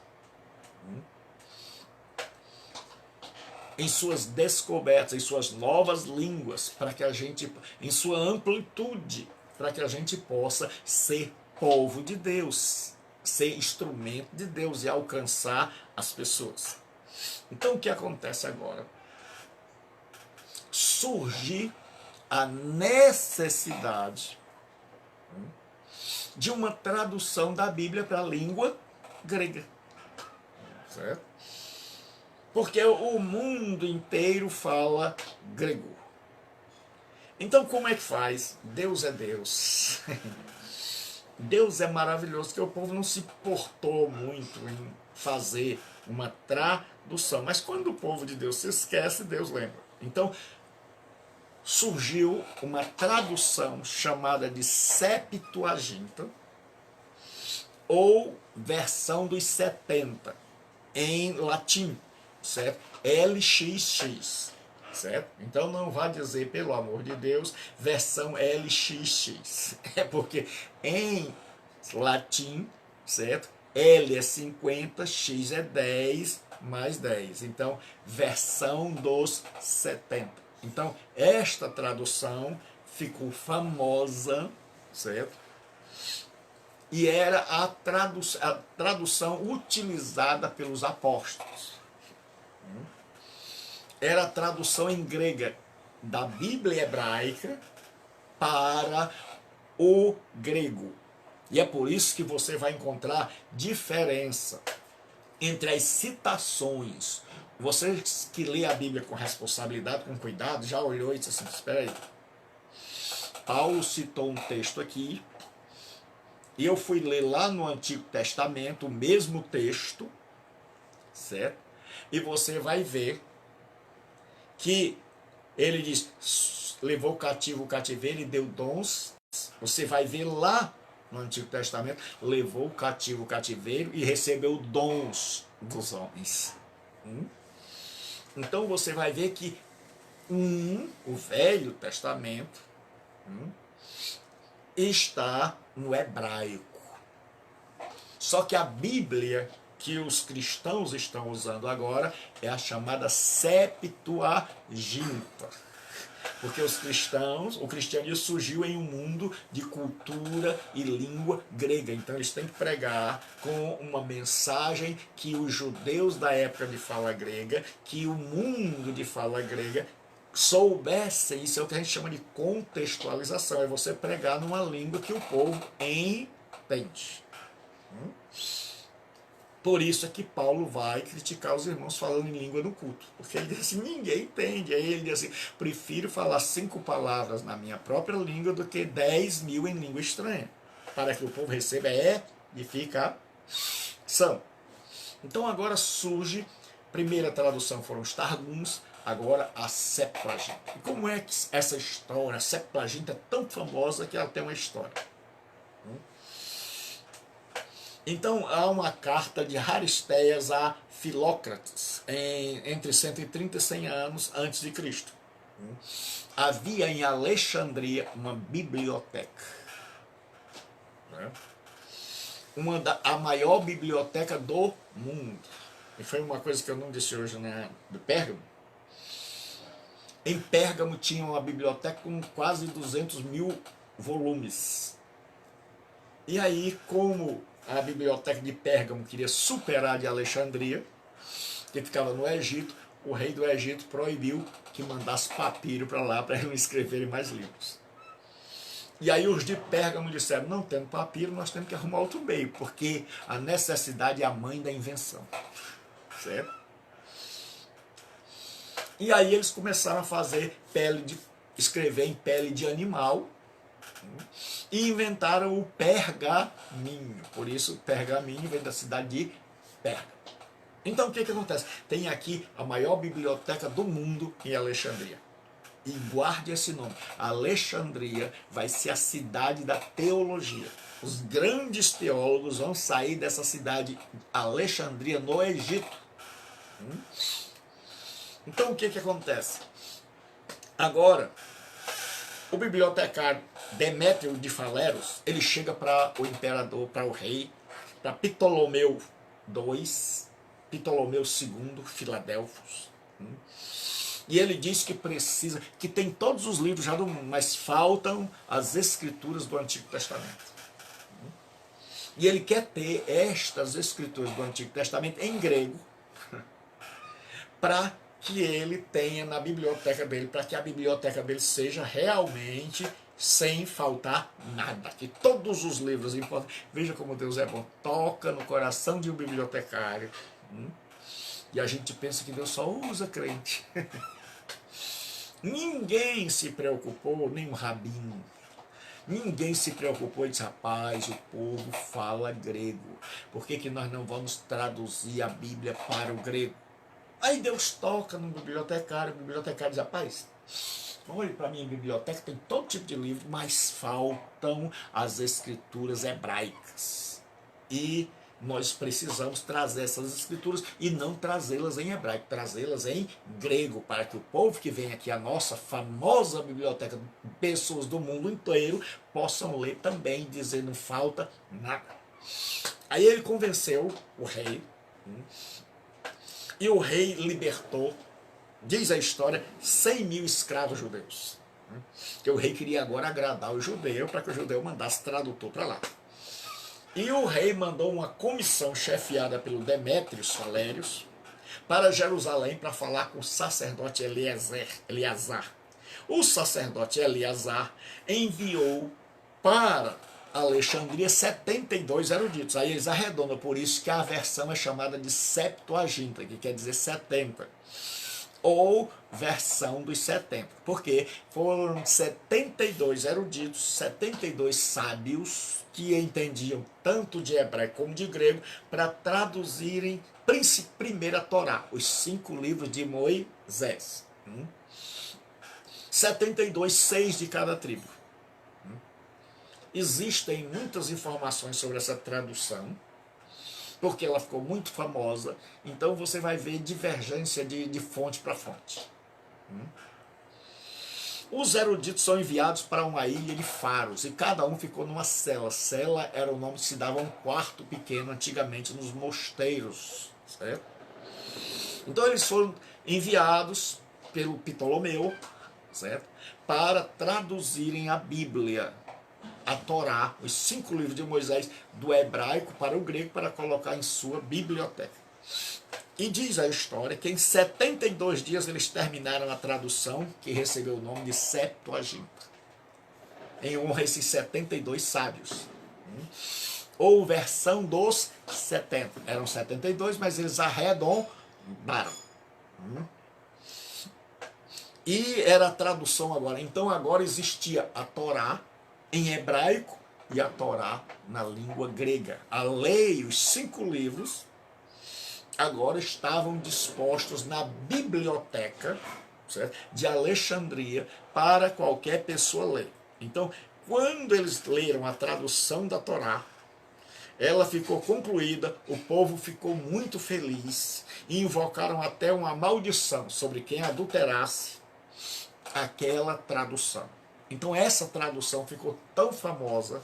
Em suas descobertas, em suas novas línguas, para que a gente, em sua amplitude, para que a gente possa ser povo de Deus, ser instrumento de Deus e alcançar as pessoas. Então o que acontece agora? Surge a necessidade de uma tradução da Bíblia para a língua grega, certo? Porque o mundo inteiro fala grego. Então como é que faz? Deus é Deus. Deus é maravilhoso, que o povo não se portou muito em fazer uma tradução. Mas quando o povo de Deus se esquece, Deus lembra. Então surgiu uma tradução chamada de Septuaginta, ou versão dos 70, em latim. Certo? LXX, certo? Então não vá dizer, pelo amor de Deus, versão LXX, é porque em latim, certo? L é 50, X é 10, mais 10, então versão dos 70. Então esta tradução ficou famosa, certo? E era a tradução utilizada pelos apóstolos. Era a tradução em grega da Bíblia hebraica para o grego. E é por isso que você vai encontrar diferença entre as citações. Você que lê a Bíblia com responsabilidade, com cuidado, já olhou e disse assim, espera aí. Paulo citou um texto aqui, e eu fui ler lá no Antigo Testamento o mesmo texto, certo? E você vai ver que ele diz, levou cativo o cativeiro e deu dons. Você vai ver lá no Antigo Testamento, levou o cativo o cativeiro e recebeu dons dos homens. Então você vai ver que o Velho Testamento está no hebraico. Só que a Bíblia que os cristãos estão usando agora é a chamada Septuaginta. Porque o cristianismo surgiu em um mundo de cultura e língua grega. Então eles têm que pregar com uma mensagem que os judeus da época de fala grega, que o mundo de fala grega soubessem. Isso é o que a gente chama de contextualização. É você pregar numa língua que o povo entende. Por isso é que Paulo vai criticar os irmãos falando em língua no culto. Porque ele diz assim, ninguém entende. Aí ele diz assim, prefiro falar 5 palavras na minha própria língua do que 10.000 em língua estranha. Para que o povo receba edificação. Então agora surge, primeira tradução foram os Targums, agora a Septuaginta. E como é que essa história, a Septuaginta é tão famosa que ela tem uma história? Então há uma carta de Aristeias a Filócrates, entre 130 e 100 anos antes de Cristo. Havia em Alexandria uma biblioteca, né? A maior biblioteca do mundo. E foi uma coisa que eu não disse hoje do Pérgamo. Em Pérgamo tinha uma biblioteca com quase 200 mil volumes. E aí, como a biblioteca de Pérgamo queria superar a de Alexandria, que ficava no Egito, o rei do Egito proibiu que mandasse papiro para lá para eles escreverem mais livros. E aí os de Pérgamo disseram, não tendo papiro, nós temos que arrumar outro meio, porque a necessidade é a mãe da invenção. Certo? E aí eles começaram a fazer escrever em pele de animal, e inventaram o pergaminho. Por isso, pergaminho vem da cidade de Pérgamo. Então, o que acontece? Tem aqui a maior biblioteca do mundo em Alexandria. E guarde esse nome. Alexandria vai ser a cidade da teologia. Os grandes teólogos vão sair dessa cidade, Alexandria, no Egito. Então, o que acontece? Agora, o bibliotecário Demétrio de Faleros, ele chega para o imperador, para o rei, para Ptolomeu II, Filadelfos. E ele diz que precisa, que tem todos os livros já do mundo, mas faltam as escrituras do Antigo Testamento. E ele quer ter estas escrituras do Antigo Testamento em grego, para que ele tenha na biblioteca dele, para que a biblioteca dele seja realmente sem faltar nada, que todos os livros importantes, veja como Deus é bom, toca no coração de um bibliotecário, e a gente pensa que Deus só usa crente. Ninguém se preocupou, nem um rabino, ninguém se preocupou e disse, rapaz, o povo fala grego, por que nós não vamos traduzir a Bíblia para o grego? Aí Deus toca no bibliotecário, o bibliotecário diz, rapaz, olhe para a minha biblioteca, tem todo tipo de livro, mas faltam as escrituras hebraicas. E nós precisamos trazer essas escrituras e não trazê-las em hebraico, trazê-las em grego, para que o povo que vem aqui, a nossa famosa biblioteca, pessoas do mundo inteiro, possam ler também, dizer não falta nada. Aí ele convenceu o rei, e o rei libertou, diz a história, 100 mil escravos judeus. Que o rei queria agora agradar o judeu, para que o judeu mandasse tradutor para lá. E o rei mandou uma comissão chefiada pelo Demétrios Falérios para Jerusalém para falar com o sacerdote Eleazar. O sacerdote Eleazar enviou para Alexandria 72 eruditos. Aí eles arredondam, por isso que a versão é chamada de Septuaginta, que quer dizer 70. Ou versão dos 70. Porque foram 72 eruditos, 72 sábios, que entendiam tanto de hebraico como de grego, para traduzirem primeiro a Torá, os 5 livros de Moisés. 72, 6 de cada tribo. Existem muitas informações sobre essa tradução, porque ela ficou muito famosa, então você vai ver divergência de fonte para fonte. Os eruditos são enviados para uma ilha de Faros, e cada um ficou numa cela. Cela era o nome que se dava a um quarto pequeno antigamente nos mosteiros. Certo? Então eles foram enviados pelo Ptolomeu, certo? Para traduzirem a Bíblia, a Torá, os 5 livros de Moisés, do hebraico para o grego, para colocar em sua biblioteca. E diz a história que em 72 dias eles terminaram a tradução, que recebeu o nome de Septuaginta, em honra a esses 72 sábios. Ou versão dos 70. Eram 72, mas eles arredondaram. E era a tradução agora. Então agora existia a Torá em hebraico e a Torá na língua grega. A lei, os 5 livros, agora estavam dispostos na biblioteca, certo, de Alexandria para qualquer pessoa ler. Então, quando eles leram a tradução da Torá, ela ficou concluída, o povo ficou muito feliz e invocaram até uma maldição sobre quem adulterasse aquela tradução. Então essa tradução ficou tão famosa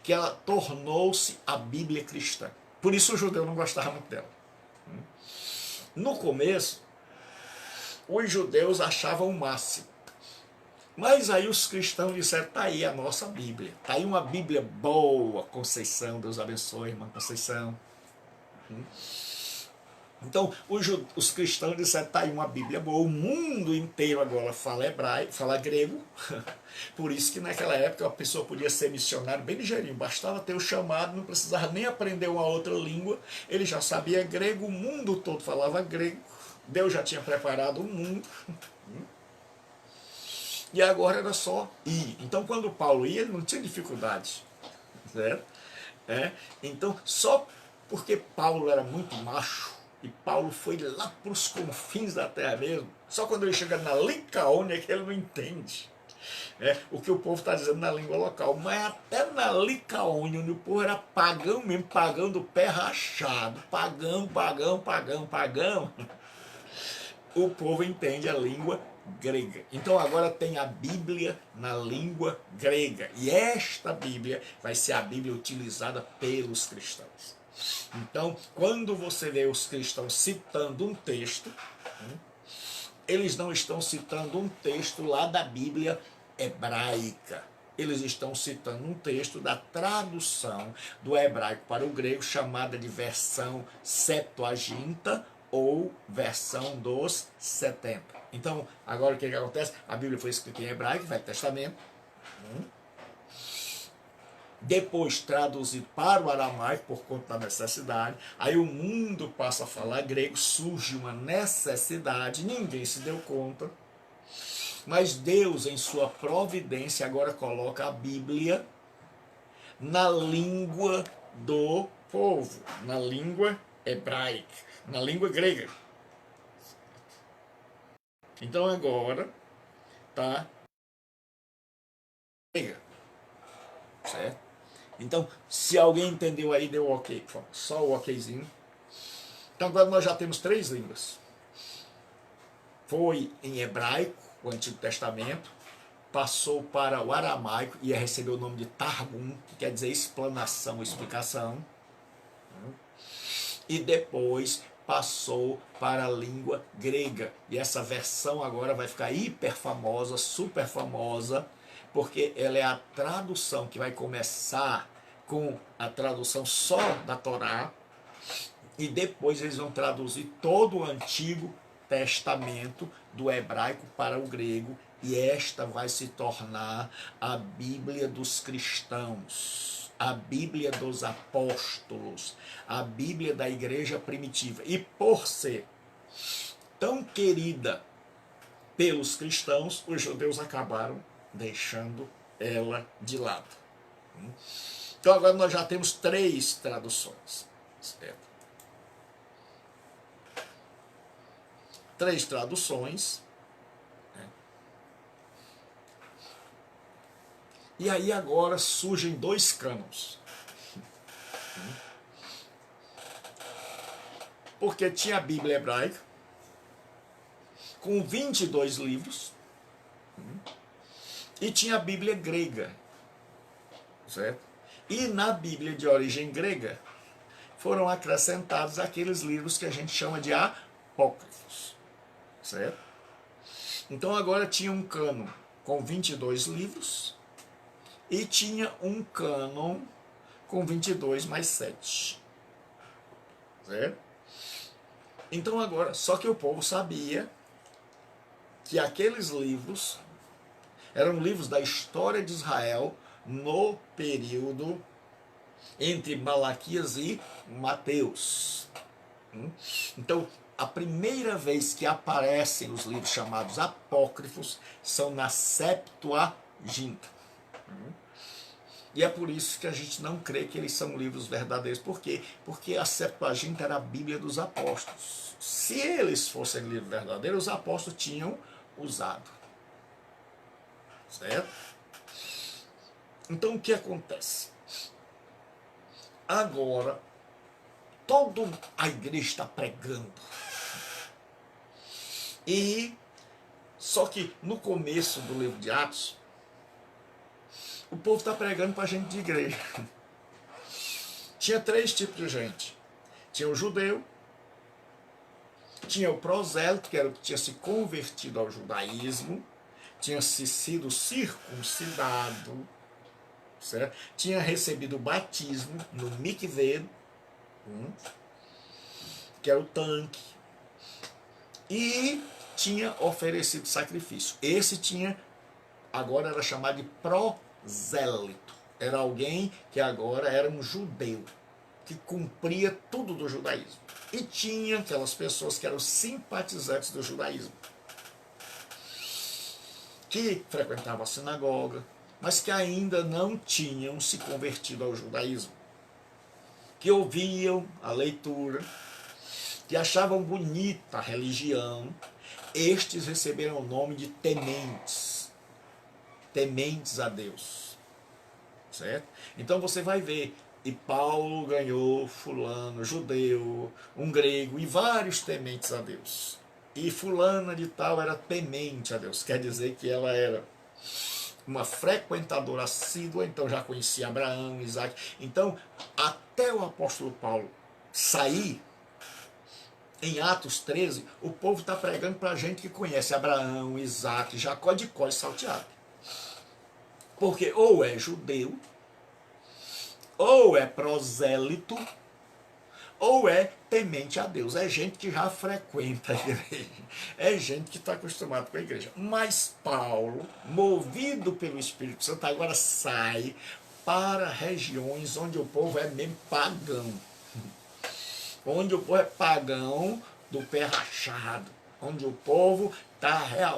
que ela tornou-se a Bíblia cristã. Por isso o judeu não gostava muito dela. No começo, os judeus achavam o máximo. Mas aí os cristãos disseram, tá aí a nossa Bíblia. Tá aí uma Bíblia boa, Conceição, Deus abençoe, irmã Conceição. Então, os cristãos disseram, tá aí uma Bíblia boa, o mundo inteiro agora fala hebraico, fala grego. Por isso que naquela época a pessoa podia ser missionário bem ligeirinho, bastava ter o chamado, não precisava nem aprender uma outra língua, ele já sabia grego, o mundo todo falava grego, Deus já tinha preparado o mundo. E agora era só ir. Então quando Paulo ia, ele não tinha dificuldade. Certo? Então, só porque Paulo era muito macho, e Paulo foi lá para os confins da terra mesmo, só quando ele chega na Licaônia é que ele não entende o que o povo está dizendo na língua local. Mas até na Licaônia, onde o povo era pagão mesmo, pagão do pé rachado, pagão, o povo entende a língua grega. Então agora tem a Bíblia na língua grega. E esta Bíblia vai ser a Bíblia utilizada pelos cristãos. Então, quando você vê os cristãos citando um texto, eles não estão citando um texto lá da Bíblia hebraica. Eles estão citando um texto da tradução do hebraico para o grego, chamada de versão Septuaginta ou versão dos 70. Então, agora o que acontece? A Bíblia foi escrita em hebraico, Velho Testamento. Depois traduzido para o aramaico por conta da necessidade. Aí o mundo passa a falar grego, surge uma necessidade, ninguém se deu conta. Mas Deus, em sua providência, agora coloca a Bíblia na língua do povo, na língua hebraica, na língua grega. Então agora tá grega, certo? Então, se alguém entendeu aí, deu ok, só o okzinho. Então agora nós já temos 3 línguas. Foi em hebraico, o Antigo Testamento, passou para o aramaico e recebeu o nome de Targum, que quer dizer explanação, explicação. E depois passou para a língua grega. E essa versão agora vai ficar hiper famosa, super famosa, porque ela é a tradução que vai começar com a tradução só da Torá, e depois eles vão traduzir todo o Antigo Testamento do hebraico para o grego, e esta vai se tornar a Bíblia dos cristãos, a Bíblia dos apóstolos, a Bíblia da igreja primitiva. E por ser tão querida pelos cristãos, os judeus acabaram deixando ela de lado. Então agora nós já temos 3 traduções, certo? 3 traduções. E aí agora surgem 2 cânones. Porque tinha a Bíblia hebraica, com 22 livros, e tinha a Bíblia grega, certo? E na Bíblia de origem grega foram acrescentados aqueles livros que a gente chama de apócrifos, certo? Então agora tinha um cânon com 22 livros e tinha um cânon com 22 mais 7, certo? Então agora, só que o povo sabia que aqueles livros eram livros da história de Israel no período entre Malaquias e Mateus. Então, a primeira vez que aparecem os livros chamados apócrifos são na Septuaginta. E é por isso que a gente não crê que eles são livros verdadeiros. Por quê? Porque a Septuaginta era a Bíblia dos apóstolos. Se eles fossem livros verdadeiros, os apóstolos tinham usado. Certo? Então o que acontece? Agora, toda a igreja está pregando. E só que no começo do livro de Atos, o povo está pregando para gente de igreja. Tinha três tipos de gente. Tinha o judeu, tinha o prosélito, que era o que tinha se convertido ao judaísmo, tinha sido circuncidado, certo? Tinha recebido o batismo no mikveh, que era o tanque, e tinha oferecido sacrifício. Esse tinha, agora era chamado de prosélito. Era alguém que agora era um judeu, que cumpria tudo do judaísmo. E tinha aquelas pessoas que eram simpatizantes do judaísmo, que frequentavam a sinagoga, mas que ainda não tinham se convertido ao judaísmo, que ouviam a leitura, que achavam bonita a religião. Estes receberam o nome de tementes, tementes a Deus, certo? Então você vai ver, e Paulo ganhou fulano, judeu, um grego, e vários tementes a Deus. E fulana de tal era temente a Deus, quer dizer que ela era uma frequentadora assídua, então já conhecia Abraão, Isaac. Então, até o apóstolo Paulo sair, em Atos 13, o povo está pregando para gente que conhece Abraão, Isaac, Jacó de cor e salteado. Porque ou é judeu, ou é prosélito, ou é temente a Deus. É gente que já frequenta a igreja. É gente que está acostumado com a igreja. Mas Paulo, movido pelo Espírito Santo, agora sai para regiões onde o povo é mesmo pagão. Onde o povo é pagão do pé rachado. Onde o povo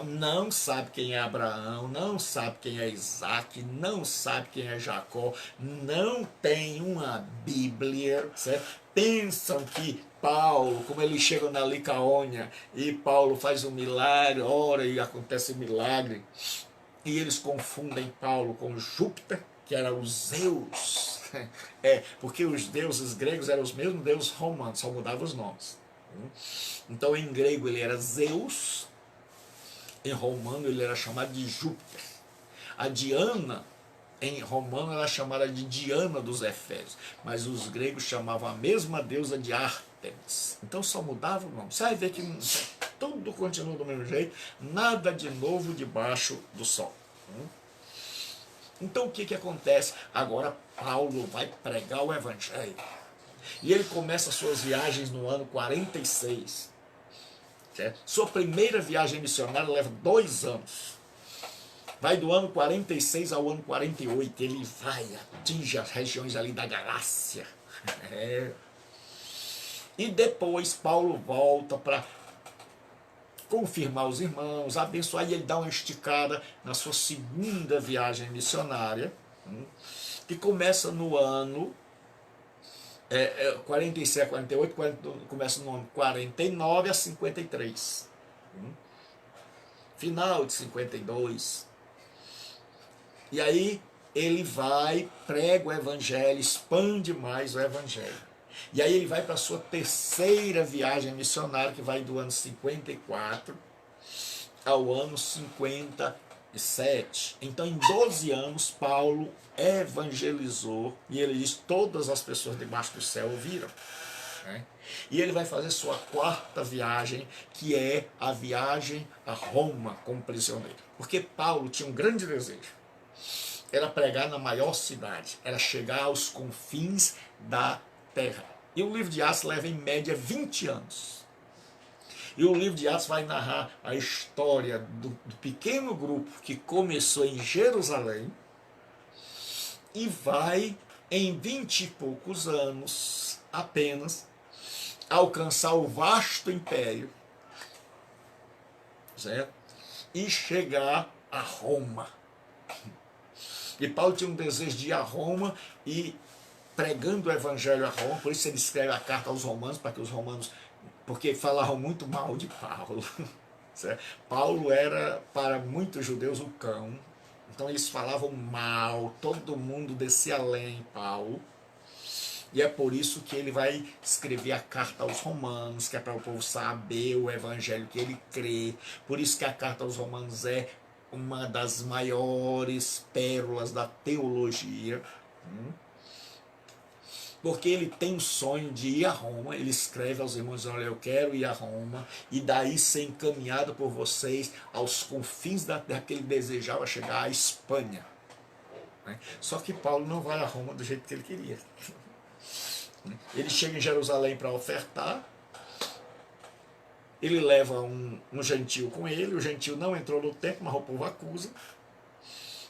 não sabe quem é Abraão, não sabe quem é Isaac, não sabe quem é Jacó, não tem uma Bíblia, certo? Pensam que Paulo, como eles chegam na Licaônia e Paulo faz um milagre, ora e acontece um milagre, e eles confundem Paulo com Júpiter, que era o Zeus. Porque os deuses gregos eram os mesmos deuses romanos, só mudavam os nomes. Então em grego ele era Zeus, em romano ele era chamado de Júpiter. A Diana, em romano, era chamada de Diana dos Efésios, mas os gregos chamavam a mesma deusa de Ártemis. Então só mudava o nome. Você vai ver que tudo continua do mesmo jeito, nada de novo debaixo do sol. Então o que acontece? Agora Paulo vai pregar o evangelho. E ele começa suas viagens no ano 46. Certo? Sua primeira viagem missionária leva 2 anos. Vai do ano 46 ao ano 48. Ele vai, atinge as regiões ali da Galácia. E depois Paulo volta para confirmar os irmãos, abençoar, e ele dá uma esticada na sua segunda viagem missionária, que começa no ano 47 a 48, começa no ano 49 a 53. Final de 52. E aí ele vai, prega o evangelho, expande mais o evangelho. E aí ele vai para a sua terceira viagem missionária, que vai do ano 54 ao ano 57. Então, em 12 anos, Paulo evangelizou, e ele diz, todas as pessoas debaixo do céu ouviram. E ele vai fazer sua quarta viagem, que é a viagem a Roma como prisioneiro. Porque Paulo tinha um grande desejo. Era pregar na maior cidade, era chegar aos confins da terra. E o livro de Atos leva em média 20 anos. E o livro de Atos vai narrar a história do pequeno grupo que começou em Jerusalém e vai, em 20 e poucos anos apenas, alcançar o vasto império, certo? E chegar a Roma. E Paulo tinha um desejo de ir a Roma e pregando o evangelho a Roma, por isso ele escreve a carta aos romanos, para que os romanos, porque falavam muito mal de Paulo. Certo? Paulo era, para muitos judeus, o cão. Então eles falavam mal, todo mundo descia além em Paulo. E é por isso que ele vai escrever a carta aos Romanos, que é para o povo saber o evangelho que ele crê. Por isso que a carta aos Romanos é uma das maiores pérolas da teologia. Porque ele tem o sonho de ir a Roma, ele escreve aos irmãos, olha, eu quero ir a Roma, e daí ser encaminhado por vocês aos confins da terra, que ele desejava chegar à Espanha. Só que Paulo não vai a Roma do jeito que ele queria. Ele chega em Jerusalém para ofertar, ele leva um gentil com ele, o gentil não entrou no templo, mas o povo acusa,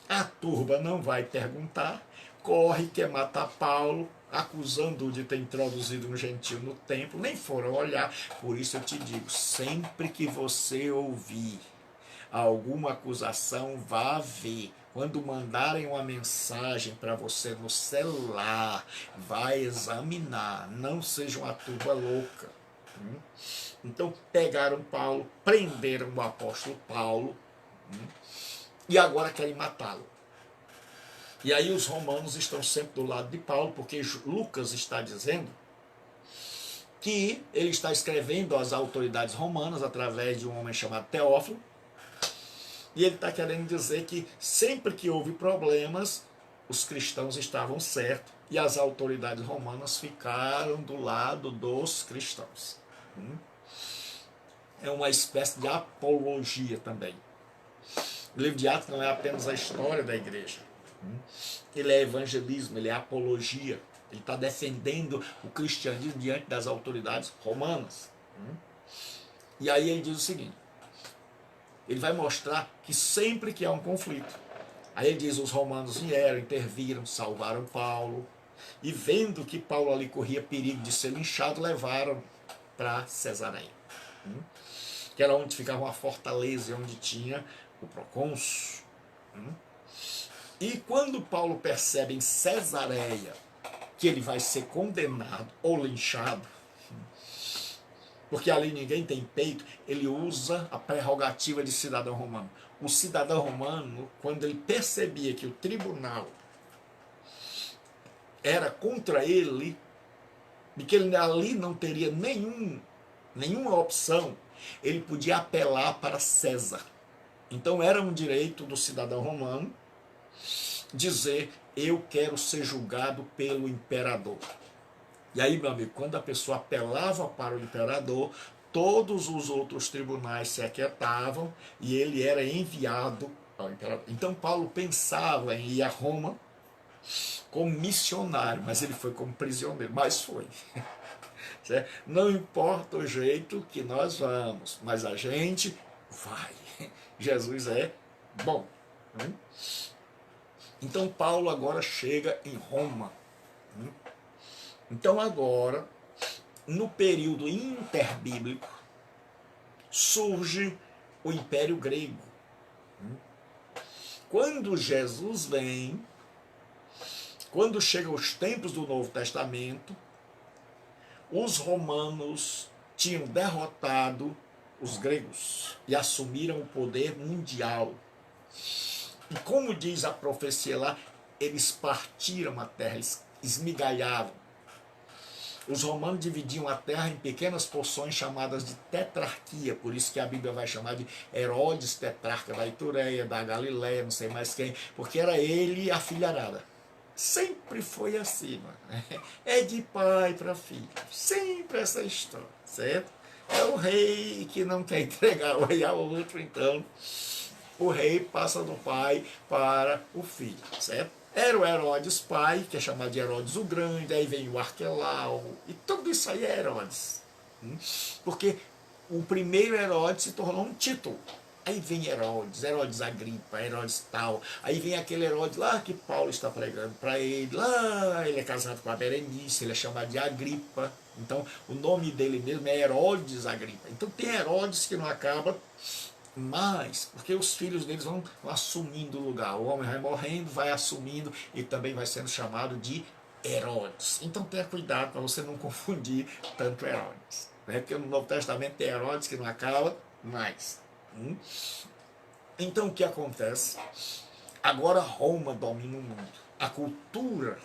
a turba não vai perguntar, corre, quer matar Paulo, acusando-o de ter introduzido um gentil no templo, nem foram olhar. Por isso eu te digo, sempre que você ouvir alguma acusação, vá ver. Quando mandarem uma mensagem para você no celular, vai examinar, não seja uma turba louca. Então pegaram Paulo, prenderam o apóstolo Paulo, e agora querem matá-lo. E aí os romanos estão sempre do lado de Paulo, porque Lucas está dizendo que ele está escrevendo às autoridades romanas através de um homem chamado Teófilo, e ele está querendo dizer que sempre que houve problemas, os cristãos estavam certos e as autoridades romanas ficaram do lado dos cristãos. É uma espécie de apologia também. O livro de Atos não é apenas a história da igreja. Ele é evangelismo, ele é apologia. Ele está defendendo o cristianismo diante das autoridades romanas. E aí ele diz o seguinte, ele vai mostrar que sempre que há um conflito, aí ele diz, os romanos vieram, interviram, salvaram Paulo, e vendo que Paulo ali corria perigo de ser linchado, levaram para Cesareia, que era onde ficava uma fortaleza, onde tinha o procônsul. E quando Paulo percebe em Cesareia que ele vai ser condenado ou linchado, porque ali ninguém tem peito, ele usa a prerrogativa de cidadão romano. O cidadão romano, quando ele percebia que o tribunal era contra ele, e que ele ali não teria nenhuma opção, ele podia apelar para César. Então era um direito do cidadão romano dizer, eu quero ser julgado pelo imperador. E aí, meu amigo, quando a pessoa apelava para o imperador, todos os outros tribunais se aquietavam e ele era enviado ao imperador. Então Paulo pensava em ir a Roma como missionário, mas ele foi como prisioneiro, mas foi. Não importa o jeito que nós vamos, mas a gente vai. Jesus é bom. Então Paulo agora chega em Roma. Então agora, no período interbíblico, surge o Império Grego. Quando Jesus vem, quando chegam os tempos do Novo Testamento, os romanos tinham derrotado os gregos e assumiram o poder mundial. E como diz a profecia lá, eles partiram a terra, eles esmigalhavam. Os romanos dividiam a terra em pequenas porções chamadas de tetrarquia, por isso que a Bíblia vai chamar de Herodes tetrarca da Itureia, da Galileia, não sei mais quem, porque era ele a filharada. Sempre foi assim, mano. É de pai para filho, sempre essa história, certo? É o rei que não quer entregar o rei ao outro, então o rei passa do pai para o filho, certo? Era o Herodes pai, que é chamado de Herodes o Grande, aí vem o Arquelau, e tudo isso aí é Herodes. Porque o primeiro Herodes se tornou um título. Aí vem Herodes, Herodes Agripa, Herodes tal. Aí vem aquele Herodes lá que Paulo está pregando para ele. Lá ele é casado com a Berenice, ele é chamado de Agripa. Então o nome dele mesmo é Herodes Agripa. Então tem Herodes que não acaba mais, porque os filhos deles vão assumindo o lugar. O homem vai morrendo, vai assumindo e também vai sendo chamado de Herodes. Então tenha cuidado para você não confundir tanto Herodes. Porque no Novo Testamento tem Herodes que não acaba mais. Então o que acontece? Agora Roma domina o mundo. A cultura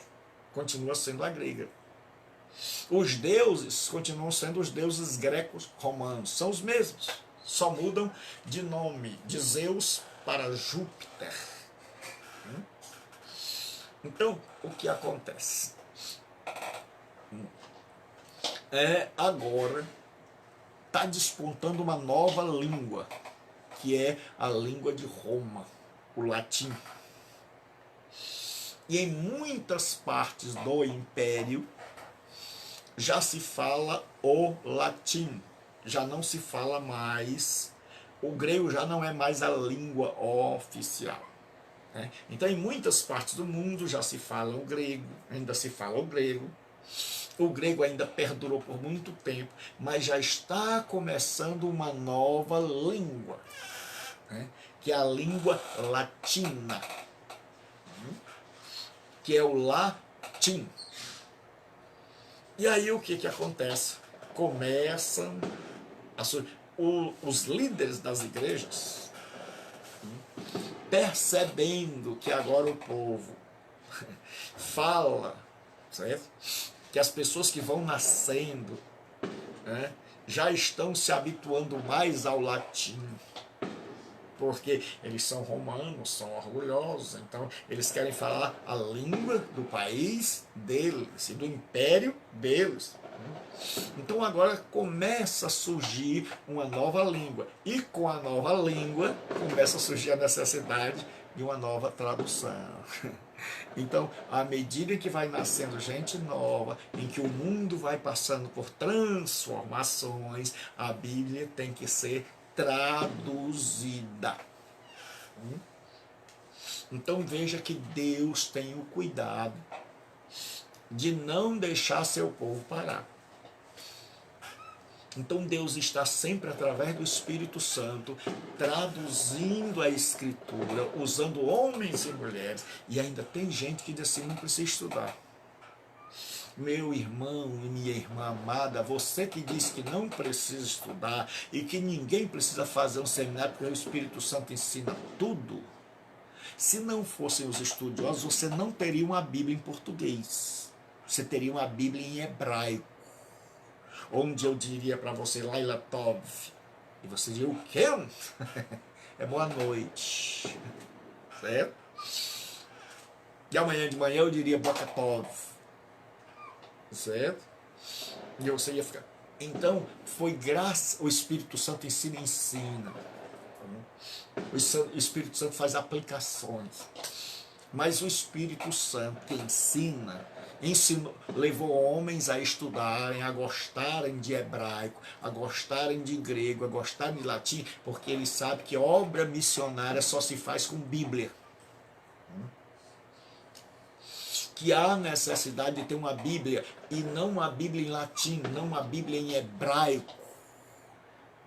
continua sendo a grega. Os deuses continuam sendo os deuses grecos romanos, são os mesmos, só mudam de nome, de Zeus para Júpiter. Então, o que acontece? Agora está despontando uma nova língua, que é a língua de Roma, o latim. E em muitas partes do império já se fala o latim, já não se fala mais, o grego já não é mais a língua oficial. Então em muitas partes do mundo já se fala o grego, ainda se fala o grego ainda perdurou por muito tempo, mas já está começando uma nova língua, que é a língua latina, que é o latim. E aí o que acontece? Começam os líderes das igrejas, percebendo que agora o povo fala, certo? Que as pessoas que vão nascendo já estão se habituando mais ao latim, porque eles são romanos, são orgulhosos, então eles querem falar a língua do país deles e do império deles. Então agora começa a surgir uma nova língua, e com a nova língua começa a surgir a necessidade de uma nova tradução. Então, à medida que vai nascendo gente nova, em que o mundo vai passando por transformações, a Bíblia tem que ser traduzida. Então veja que Deus tem o cuidado de não deixar seu povo parar. Então Deus está sempre, através do Espírito Santo, traduzindo a Escritura, usando homens e mulheres, e ainda tem gente que diz assim, não precisa estudar. Meu irmão e minha irmã amada, você que diz que não precisa estudar e que ninguém precisa fazer um seminário porque o Espírito Santo ensina tudo, se não fossem os estudiosos, você não teria uma Bíblia em português, você teria uma Bíblia em hebraico, onde eu diria para você, Laila Tov, e você diria, o quê? É boa noite, certo? E amanhã de manhã eu diria Boca Tov, certo? E você ia ficar. Então, foi graça, o Espírito Santo ensina. O Espírito Santo faz aplicações. Mas o Espírito Santo que ensinou, levou homens a estudarem, a gostarem de hebraico, a gostarem de grego, a gostarem de latim, porque ele sabe que obra missionária só se faz com Bíblia. Que há necessidade de ter uma Bíblia, e não uma Bíblia em latim, não uma Bíblia em hebraico,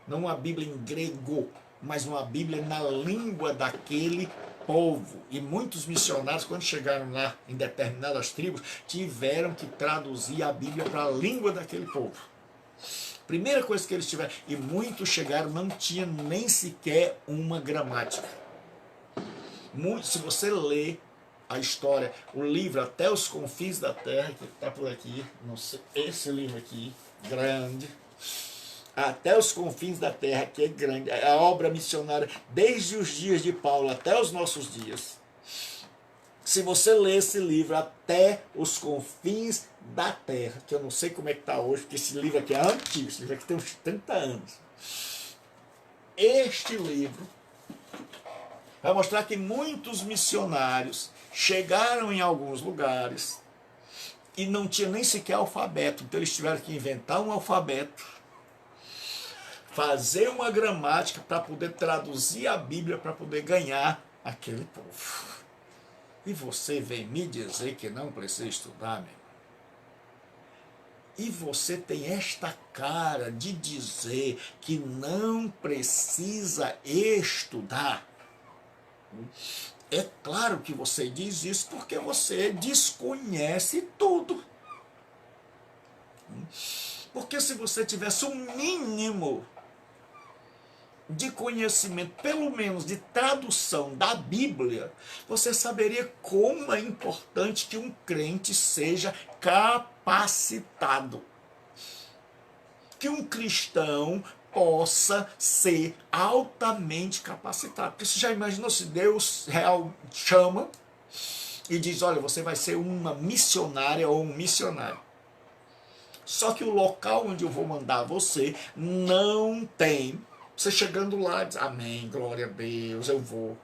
não uma Bíblia em grego, mas uma Bíblia na língua daquele povo. E muitos missionários, quando chegaram lá em determinadas tribos, tiveram que traduzir a Bíblia para a língua daquele povo. Primeira coisa que eles tiveram, e muitos chegaram, não tinha nem sequer uma gramática. Se você lê a história, o livro Até os Confins da Terra, que está por aqui, não sei, esse livro aqui, grande, Até os Confins da Terra, que é grande, a obra missionária desde os dias de Paulo até os nossos dias. Se você ler esse livro Até os Confins da Terra, que eu não sei como é que está hoje, porque esse livro aqui é antigo, esse livro aqui tem uns 30 anos. Este livro vai mostrar que muitos missionários chegaram em alguns lugares e não tinha nem sequer alfabeto, então eles tiveram que inventar um alfabeto, fazer uma gramática para poder traduzir a Bíblia, para poder ganhar aquele povo. E você vem me dizer que não precisa estudar, meu? E você tem esta cara de dizer que não precisa estudar? É claro que você diz isso porque você desconhece tudo. Porque se você tivesse um mínimo de conhecimento, pelo menos de tradução da Bíblia, você saberia como é importante que um crente seja capacitado capacitado. Que um cristão possa ser altamente capacitado. Porque você já imaginou se Deus real chama e diz, olha, você vai ser uma missionária ou um missionário. Só que o local onde eu vou mandar você não tem. Você chegando lá diz, amém, glória a Deus, eu vou.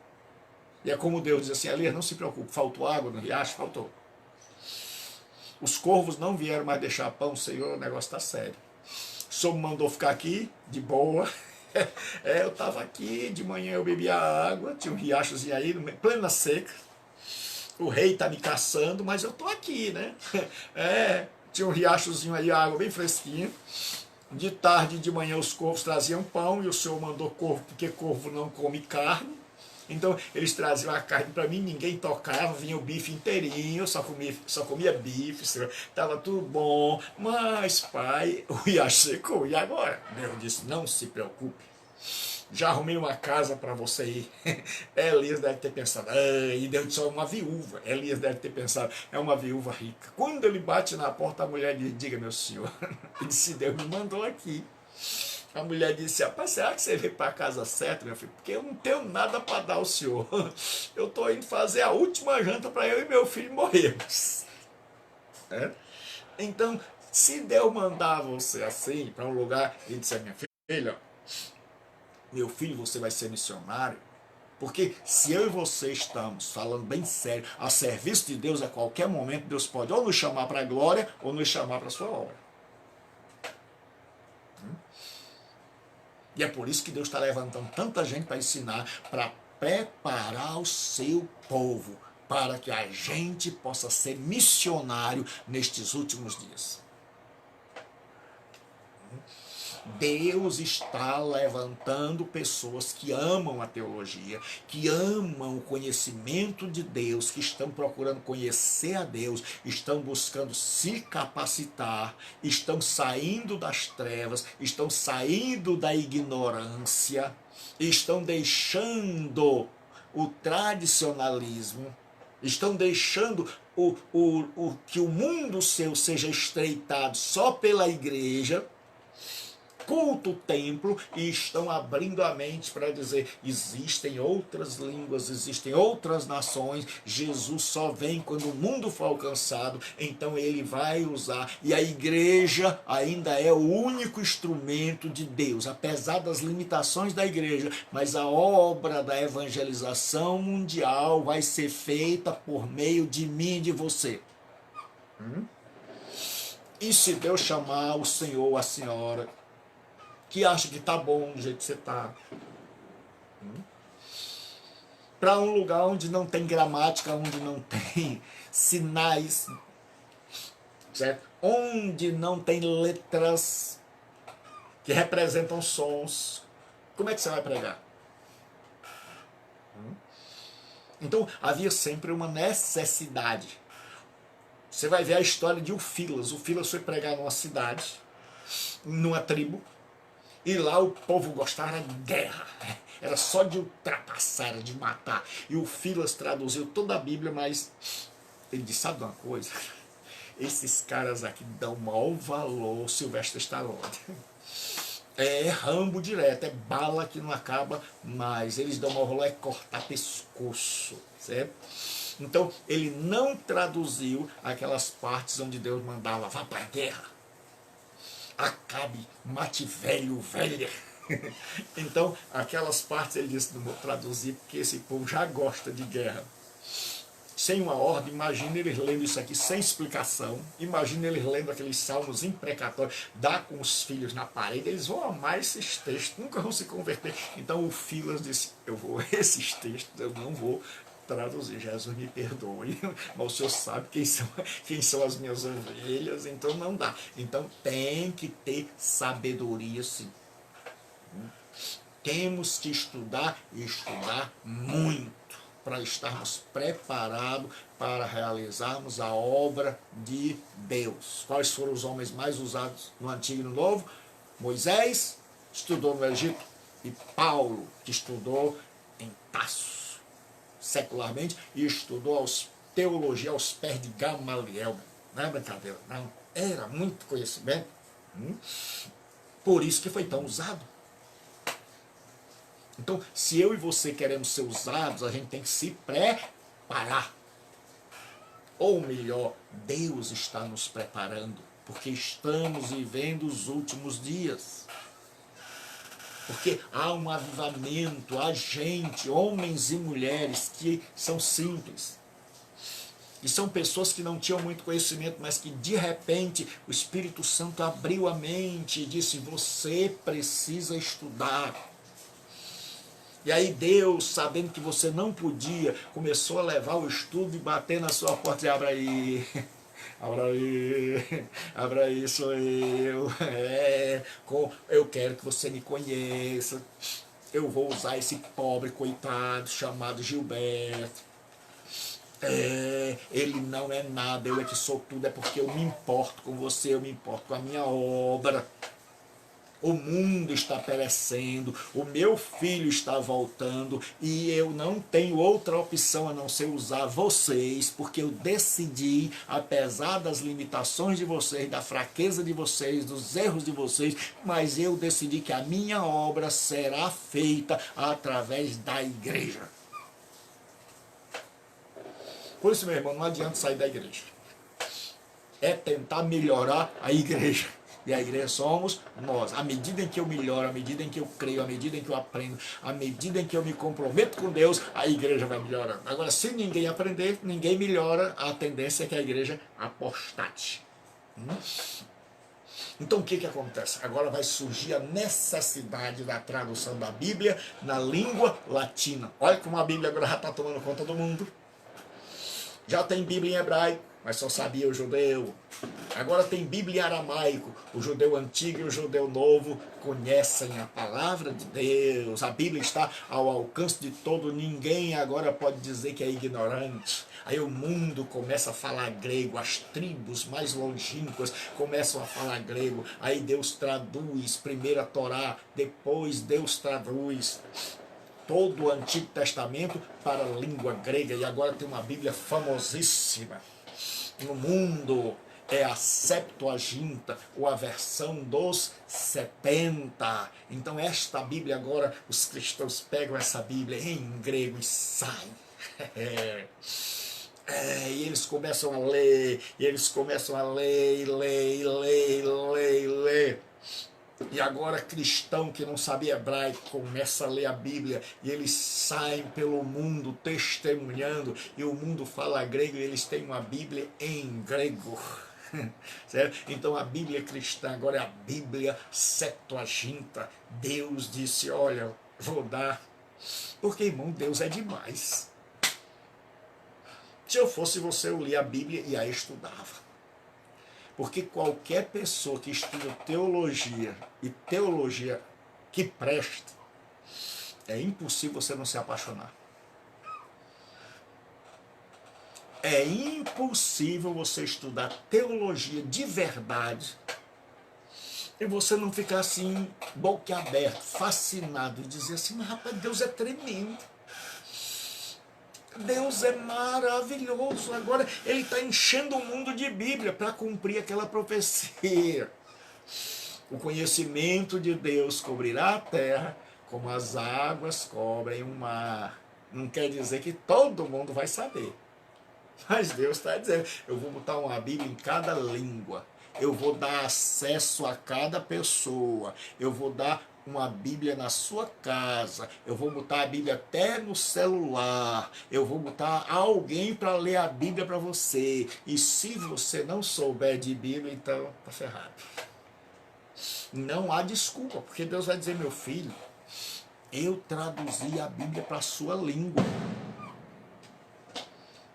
E é como Deus diz assim, Elias, não se preocupe, faltou água no riacho? Faltou. Os corvos não vieram mais deixar pão, Senhor, o negócio está sério. O Senhor me mandou ficar aqui, de boa. Eu estava aqui, de manhã eu bebia água, tinha um riachozinho aí, plena seca. O rei está me caçando, mas eu estou aqui, né? Tinha um riachozinho aí, água bem fresquinha. De tarde e de manhã os corvos traziam pão, e o Senhor mandou corvo, porque corvo não come carne. Então eles traziam a carne para mim, ninguém tocava, vinha o bife inteirinho, eu só comia bife, estava tudo bom. Mas, pai, o riacho secou, e agora? Deus disse, não se preocupe, já arrumei uma casa para você ir. Elias deve ter pensado, e Deus disse, é uma viúva. Elias deve ter pensado, é uma viúva rica. Quando ele bate na porta, a mulher diz, diga, meu senhor, ele disse, Deus me mandou aqui. A mulher disse, rapaz, será que você veio para a casa certa, meu filho? Porque eu não tenho nada para dar ao senhor. Eu estou indo fazer a última janta para eu e meu filho morrermos. Então, se Deus mandar você assim, para um lugar, e disser, minha filha, meu filho, você vai ser missionário. Porque se eu e você estamos falando bem sério, a serviço de Deus, a qualquer momento, Deus pode ou nos chamar para a glória, ou nos chamar para a sua obra. E é por isso que Deus está levantando tanta gente para ensinar, para preparar o seu povo, para que a gente possa ser missionário nestes últimos dias. Deus está levantando pessoas que amam a teologia, que amam o conhecimento de Deus, que estão procurando conhecer a Deus, estão buscando se capacitar, estão saindo das trevas, estão saindo da ignorância, estão deixando o tradicionalismo, estão deixando que o mundo seu seja estreitado só pela igreja, culto o templo, e estão abrindo a mente para dizer, existem outras línguas, existem outras nações, Jesus só vem quando o mundo for alcançado, então ele vai usar, e a igreja ainda é o único instrumento de Deus, apesar das limitações da igreja, mas a obra da evangelização mundial vai ser feita por meio de mim e de você. E se Deus chamar o senhor ou a senhora, que acha que tá bom do jeito que você tá, para um lugar onde não tem gramática, onde não tem sinais, certo? Onde não tem letras que representam sons, como é que você vai pregar? Então havia sempre uma necessidade. Você vai ver a história de Filas. O Filas foi pregar numa cidade, numa tribo, e lá o povo gostava de guerra, era só de ultrapassar, era de matar. E o Filas traduziu toda a Bíblia, mas ele disse, sabe uma coisa? Esses caras aqui dão maior valor ao Sylvester Stallone. É Rambo direto, é bala que não acaba mais. Eles dão maior valor, é cortar pescoço, certo? Então ele não traduziu aquelas partes onde Deus mandava, vá para a guerra, acabe, mate velho, velha. Então, aquelas partes ele disse, não vou traduzir, porque esse povo já gosta de guerra. Sem uma ordem, imagina eles lendo isso aqui sem explicação, imagina eles lendo aqueles salmos imprecatórios, dá com os filhos na parede, eles vão amar esses textos, nunca vão se converter. Então o Filas disse, esses textos eu não vou traduzir, Jesus me perdoe, mas o senhor sabe quem são as minhas ovelhas, então não dá. Então tem que ter sabedoria, sim. Temos que estudar, e estudar muito, para estarmos preparados para realizarmos a obra de Deus. Quais foram os homens mais usados no Antigo e no Novo? Moisés estudou no Egito, e Paulo, que estudou em Tarso, secularmente, e estudou teologia aos pés de Gamaliel. Não é brincadeira, não. Era muito conhecimento. Por isso que foi tão usado. Então, se eu e você queremos ser usados, a gente tem que se preparar. Ou melhor, Deus está nos preparando, porque estamos vivendo os últimos dias. Porque há um avivamento, há gente, homens e mulheres que são simples. E são pessoas que não tinham muito conhecimento, mas que de repente o Espírito Santo abriu a mente e disse: você precisa estudar. E aí Deus, sabendo que você não podia, começou a levar o estudo e bater na sua porta e abra aí. Abra aí, sou eu. Eu quero que você me conheça. Eu vou usar esse pobre coitado chamado Gilberto. Ele não é nada, eu é que sou tudo, é porque eu me importo com você, eu me importo com a minha obra. O mundo está perecendo, o meu filho está voltando e eu não tenho outra opção a não ser usar vocês, porque eu decidi, apesar das limitações de vocês, da fraqueza de vocês, dos erros de vocês, mas eu decidi que a minha obra será feita através da igreja. Por isso, meu irmão, não adianta sair da igreja. É tentar melhorar a igreja. E a igreja somos nós. À medida em que eu melhoro, à medida em que eu creio, à medida em que eu aprendo, à medida em que eu me comprometo com Deus, a igreja vai melhorando. Agora, se ninguém aprender, ninguém melhora, a tendência é que a igreja apostate. Então o que acontece? Agora vai surgir a necessidade da tradução da Bíblia na língua latina. Olha como a Bíblia agora já está tomando conta do mundo. Já tem Bíblia em hebraico, mas só sabia o judeu. Agora tem Bíblia em aramaico. O judeu antigo e o judeu novo conhecem a palavra de Deus. A Bíblia está ao alcance de todo. Ninguém agora pode dizer que é ignorante. Aí o mundo começa a falar grego. As tribos mais longínquas começam a falar grego. Aí Deus traduz primeiro a Torá, depois Deus traduz todo o Antigo Testamento para a língua grega. E agora tem uma Bíblia famosíssima no mundo, é a Septuaginta, ou a versão dos 70. Então esta Bíblia agora, os cristãos pegam essa Bíblia em grego e saem. E eles começam a ler, e eles começam a ler, ler. E agora cristão que não sabia hebraico começa a ler a Bíblia e eles saem pelo mundo testemunhando e o mundo fala grego e eles têm uma Bíblia em grego. Certo? Então a Bíblia cristã agora é a Bíblia Septuaginta. Deus disse: olha, vou dar, porque irmão, Deus é demais. Se eu fosse você, eu lia a Bíblia e a estudava. Porque qualquer pessoa que estuda teologia e teologia que presta, é impossível você não se apaixonar. É impossível você estudar teologia de verdade e você não ficar assim, boquiaberto, fascinado e dizer assim: mas rapaz, Deus é tremendo. Deus é maravilhoso. Agora ele está enchendo o mundo de Bíblia para cumprir aquela profecia. O conhecimento de Deus cobrirá a terra como as águas cobrem o mar. Não quer dizer que todo mundo vai saber. Mas Deus está dizendo: eu vou botar uma Bíblia em cada língua. Eu vou dar acesso a cada pessoa. Eu vou dar uma Bíblia na sua casa. Eu vou botar a Bíblia até no celular. Eu vou botar alguém para ler a Bíblia para você. E se você não souber de Bíblia, então está ferrado. Não há desculpa, porque Deus vai dizer: meu filho, eu traduzi a Bíblia para a sua língua.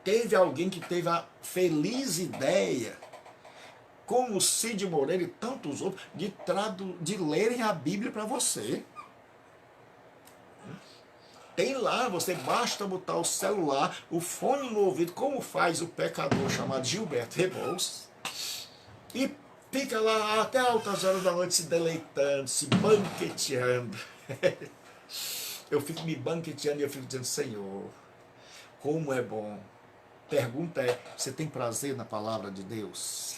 Teve alguém que teve a feliz ideia, como o Cid Moreira e tantos outros, de lerem a Bíblia para você. Tem lá, você basta botar o celular, o fone no ouvido, como faz o pecador chamado Gilberto Rebouças, e fica lá até altas horas da noite se deleitando, se banqueteando. Eu fico me banqueteando e eu fico dizendo: Senhor, como é bom. Pergunta é: você tem prazer na palavra de Deus?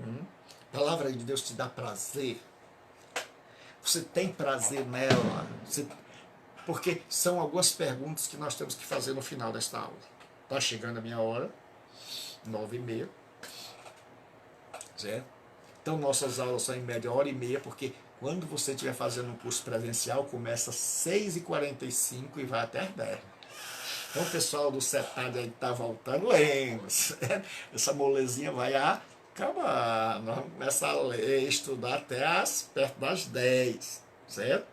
A palavra de Deus te dá prazer. Você tem prazer nela. Porque são algumas perguntas que nós temos que fazer no final desta aula. Está chegando a minha hora, 9h30. Certo? Então nossas aulas são em média 1h30, porque quando você estiver fazendo um curso presencial, começa às 6h45 e vai até às 10h. Então o pessoal do CETAD aí está voltando, lembra? Essa molezinha vai acabar. Nós vamos começar a estudar até perto das 10, certo?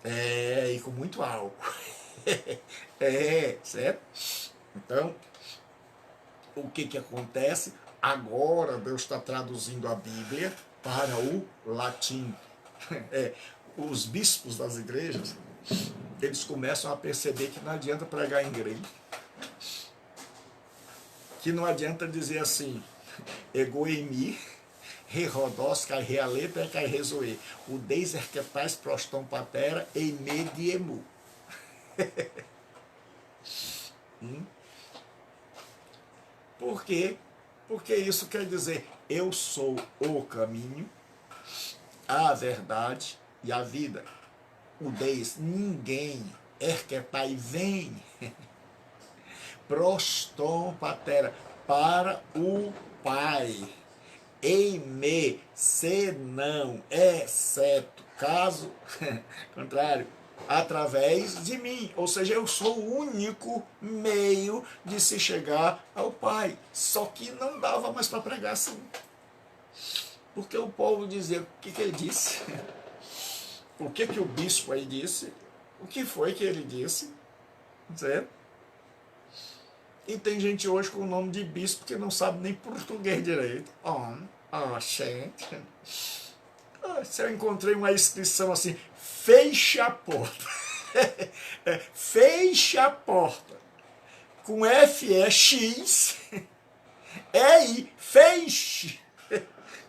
E com muito álcool. Certo? Então, o que acontece? Agora Deus está traduzindo a Bíblia para o latim. Os bispos das igrejas, eles começam a perceber que não adianta pregar em grego, que não adianta dizer assim, ego eimi, re rodós, cai realeta, cai rezoe, o deis erquetais prostom patera, eime diemu. Por quê? Porque isso quer dizer, eu sou o caminho, a verdade e a vida. O Deus, ninguém, erquetai, vem, prostom patera, para o Pai, eime, senão, exceto, caso contrário, através de mim. Ou seja, eu sou o único meio de se chegar ao Pai. Só que não dava mais para pregar assim. Porque o povo dizia, o que ele disse? O que o bispo aí disse? O que foi que ele disse? Certo? E tem gente hoje com o nome de bispo que não sabe nem português direito. Gente. Se eu encontrei uma inscrição assim, feche a porta. Feche a porta. Com F-E-X, E-I, feche.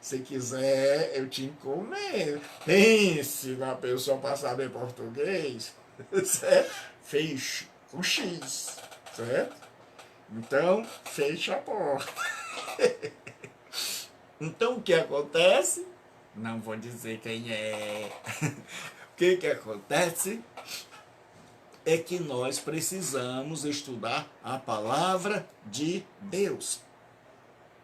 Se quiser, eu te encomendo. Pense na pessoa para saber português. Certo? Feche com X. Certo? Então, feche a porta. Então, o que acontece? Não vou dizer quem é. O que acontece é que nós precisamos estudar a palavra de Deus.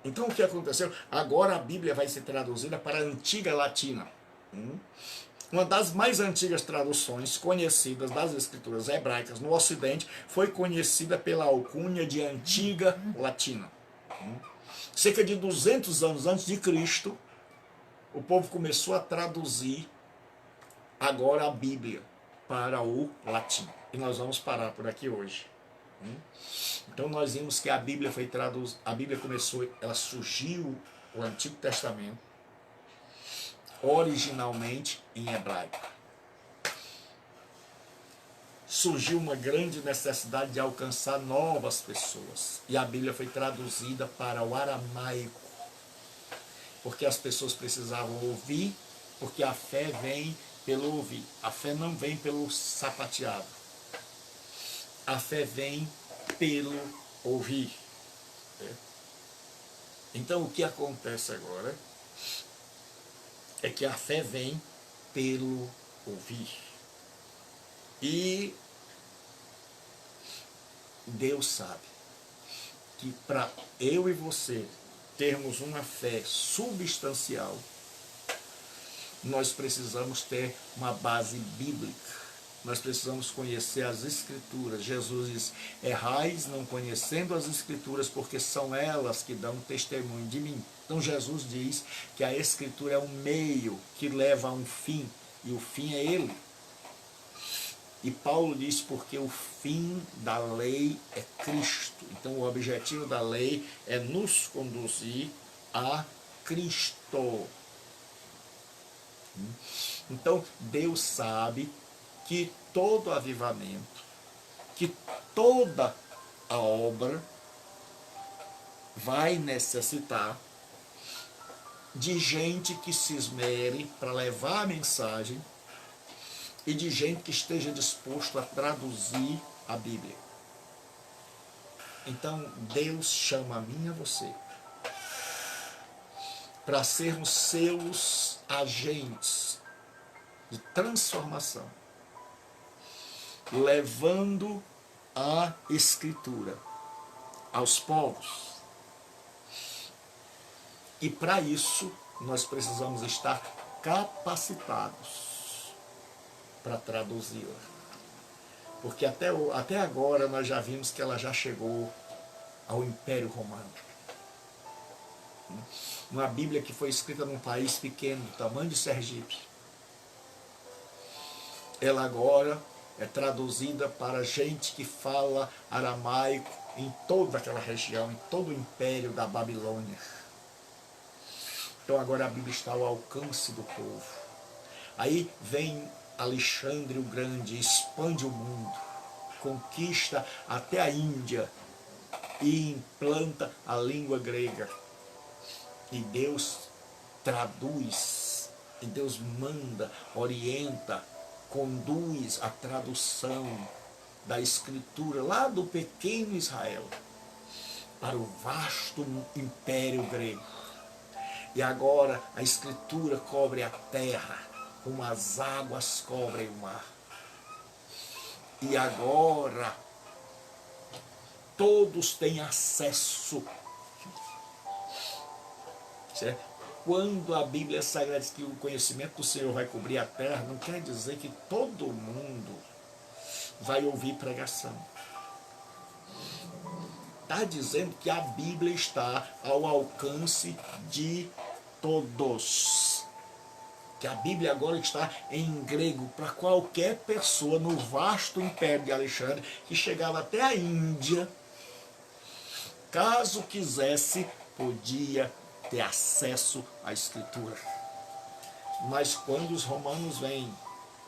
Então, o que aconteceu? Agora a Bíblia vai ser traduzida para a antiga latina. Uma das mais antigas traduções conhecidas das escrituras hebraicas no Ocidente foi conhecida pela alcunha de Antiga Latina. Cerca de 200 anos antes de Cristo, o povo começou a traduzir agora a Bíblia para o latim. E nós vamos parar por aqui hoje. Então nós vimos que a Bíblia foi traduzida, a Bíblia começou, ela surgiu, o Antigo Testamento, originalmente em hebraico. Surgiu uma grande necessidade de alcançar novas pessoas. E a Bíblia foi traduzida para o aramaico. Porque as pessoas precisavam ouvir, porque a fé vem pelo ouvir. A fé não vem pelo sapateado. A fé vem pelo ouvir. Então o que acontece agora é que a fé vem pelo ouvir. E Deus sabe que para eu e você termos uma fé substancial, nós precisamos ter uma base bíblica. Nós precisamos conhecer as Escrituras. Jesus diz, errais não conhecendo as Escrituras, porque são elas que dão testemunho de mim. Então Jesus diz que a Escritura é um meio que leva a um fim, e o fim é Ele. E Paulo diz, porque o fim da lei é Cristo. Então o objetivo da lei é nos conduzir a Cristo. Então Deus sabe que todo avivamento, que toda a obra vai necessitar de gente que se esmere para levar a mensagem e de gente que esteja disposto a traduzir a Bíblia. Então Deus chama a mim e a você para sermos seus agentes de transformação, levando a Escritura aos povos. E para isso nós precisamos estar capacitados para traduzi-la. Porque até agora nós já vimos que ela já chegou ao Império Romano. Uma Bíblia que foi escrita num país pequeno, do tamanho de Sergipe. Ela agora é traduzida para gente que fala aramaico em toda aquela região, em todo o Império da Babilônia. Então agora a Bíblia está ao alcance do povo. Aí vem Alexandre o Grande, expande o mundo, conquista até a Índia e implanta a língua grega. E Deus traduz, e Deus manda, orienta, conduz a tradução da Escritura lá do pequeno Israel para o vasto Império grego. E agora a Escritura cobre a terra, como as águas cobrem o mar. E agora todos têm acesso. Certo? Quando a Bíblia Sagrada diz que o conhecimento do Senhor vai cobrir a terra, não quer dizer que todo mundo vai ouvir pregação. Está dizendo que a Bíblia está ao alcance de todos. Que a Bíblia agora está em grego para qualquer pessoa no vasto império de Alexandre, que chegava até a Índia. Caso quisesse, podia ter acesso à Escritura. Mas quando os romanos vêm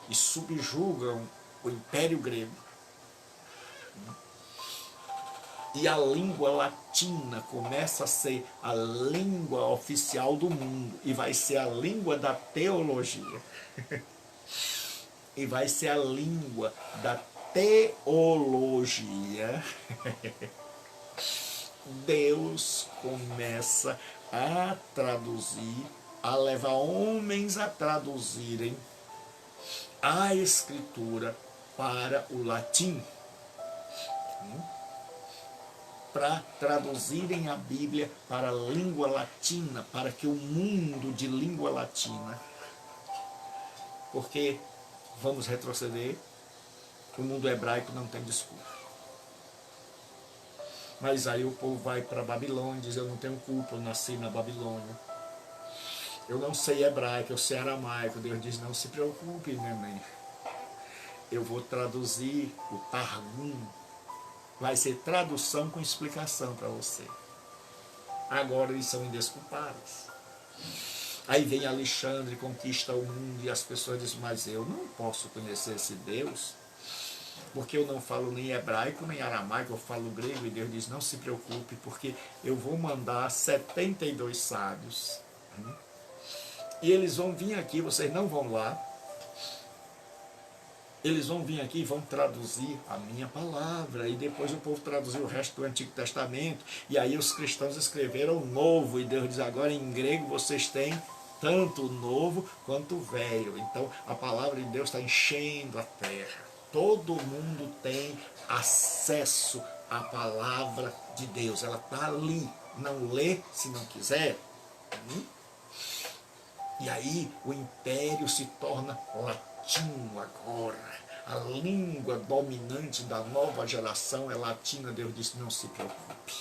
e subjugam o Império Grego, e a língua latina começa a ser a língua oficial do mundo, e vai ser a língua da teologia, e vai ser a língua da teologia, Deus começa a traduzir, a levar homens a traduzirem a Escritura para o latim, para traduzirem a Bíblia para a língua latina, para que o mundo de língua latina, porque, vamos retroceder, o mundo hebraico não tem desculpa. Mas aí o povo vai para a Babilônia e diz: eu não tenho culpa, eu nasci na Babilônia. Eu não sei hebraico, eu sei aramaico. Deus diz: não se preocupe, neném. Eu vou traduzir o Targum. Vai ser tradução com explicação para você. Agora eles são indesculpáveis. Aí vem Alexandre, conquista o mundo e as pessoas dizem: mas eu não posso conhecer esse Deus, porque eu não falo nem hebraico nem aramaico, eu falo grego. E Deus diz: não se preocupe, porque eu vou mandar 72 sábios. E eles vão vir aqui, vocês não vão lá. Eles vão vir aqui e vão traduzir a minha palavra. E depois o povo traduziu o resto do Antigo Testamento. E aí os cristãos escreveram o Novo. E Deus diz: agora em grego vocês têm tanto o Novo quanto o Velho. Então a palavra de Deus está enchendo a terra. Todo mundo tem acesso à palavra de Deus. Ela está ali. Não lê se não quiser. E aí o império se torna latino agora. A língua dominante da nova geração é latina. Deus disse: não se preocupe.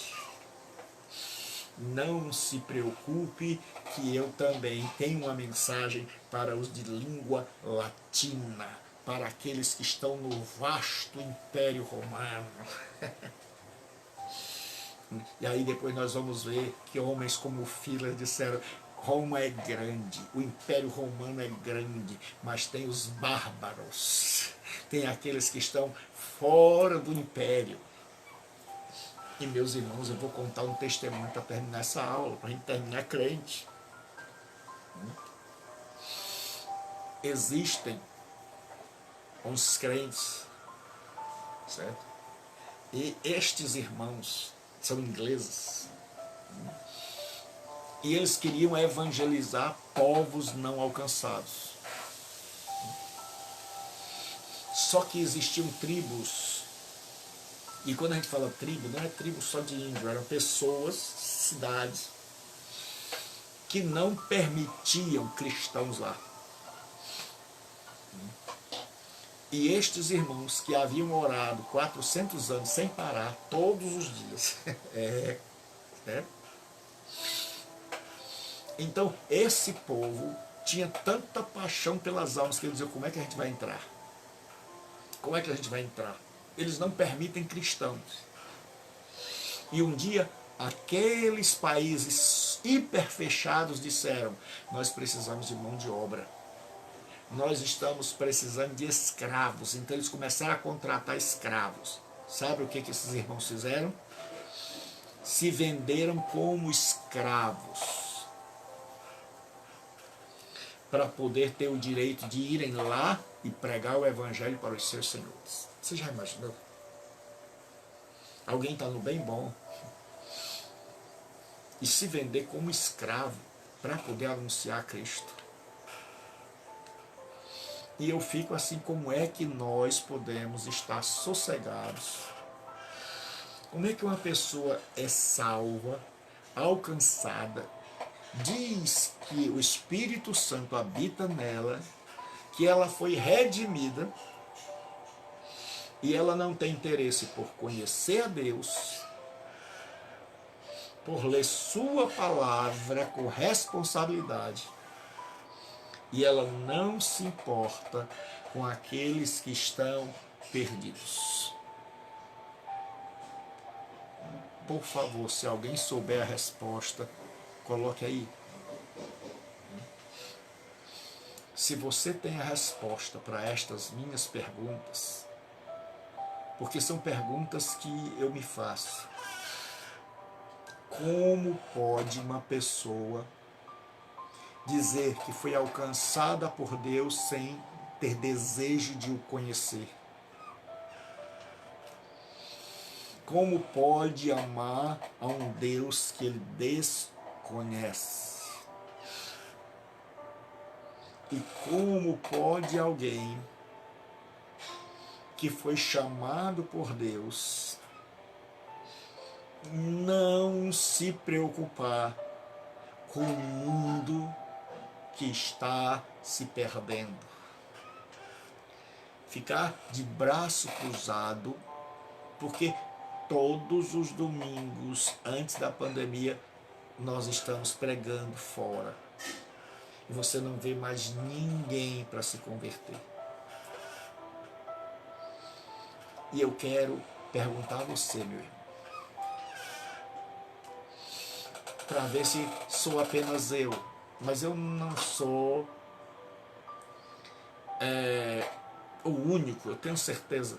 Não se preocupe, que eu também tenho uma mensagem para os de língua latina, para aqueles que estão no vasto Império Romano. E aí depois nós vamos ver que homens como Filas disseram: Roma é grande, o Império Romano é grande, mas tem os bárbaros, tem aqueles que estão fora do Império. E meus irmãos, eu vou contar um testemunho para terminar essa aula, para a gente terminar crente. Existem uns crentes, certo? E estes irmãos são ingleses. E eles queriam evangelizar povos não alcançados. Só que existiam tribos, e quando a gente fala tribo, não é tribo só de índio, eram pessoas, cidades, que não permitiam cristãos lá. E estes irmãos que haviam orado 400 anos sem parar, todos os dias, Então, esse povo tinha tanta paixão pelas almas que eles diziam, como é que a gente vai entrar? Como é que a gente vai entrar? Eles não permitem cristãos. E um dia, aqueles países hiperfechados disseram, nós precisamos de mão de obra. Nós estamos precisando de escravos. Então eles começaram a contratar escravos. Sabe o que esses irmãos fizeram? Se venderam como escravos para poder ter o direito de irem lá e pregar o evangelho para os seus senhores. Você já imaginou? Alguém está no bem bom e se vender como escravo para poder anunciar Cristo. E eu fico assim, como é que nós podemos estar sossegados? Como é que uma pessoa é salva, alcançada, diz que o Espírito Santo habita nela, que ela foi redimida, e ela não tem interesse por conhecer a Deus, por ler sua palavra com responsabilidade, e ela não se importa com aqueles que estão perdidos. Por favor, se alguém souber a resposta, coloque aí. Se você tem a resposta para estas minhas perguntas, porque são perguntas que eu me faço. Como pode uma pessoa dizer que foi alcançada por Deus sem ter desejo de o conhecer? Como pode amar a um Deus que ele desconhece? E como pode alguém que foi chamado por Deus não se preocupar com o mundo que está se perdendo? Ficar de braço cruzado, porque todos os domingos antes da pandemia nós estamos pregando fora. E você não vê mais ninguém para se converter. E eu quero perguntar a você, meu irmão, para ver se sou apenas eu, mas eu não sou o único, eu tenho certeza.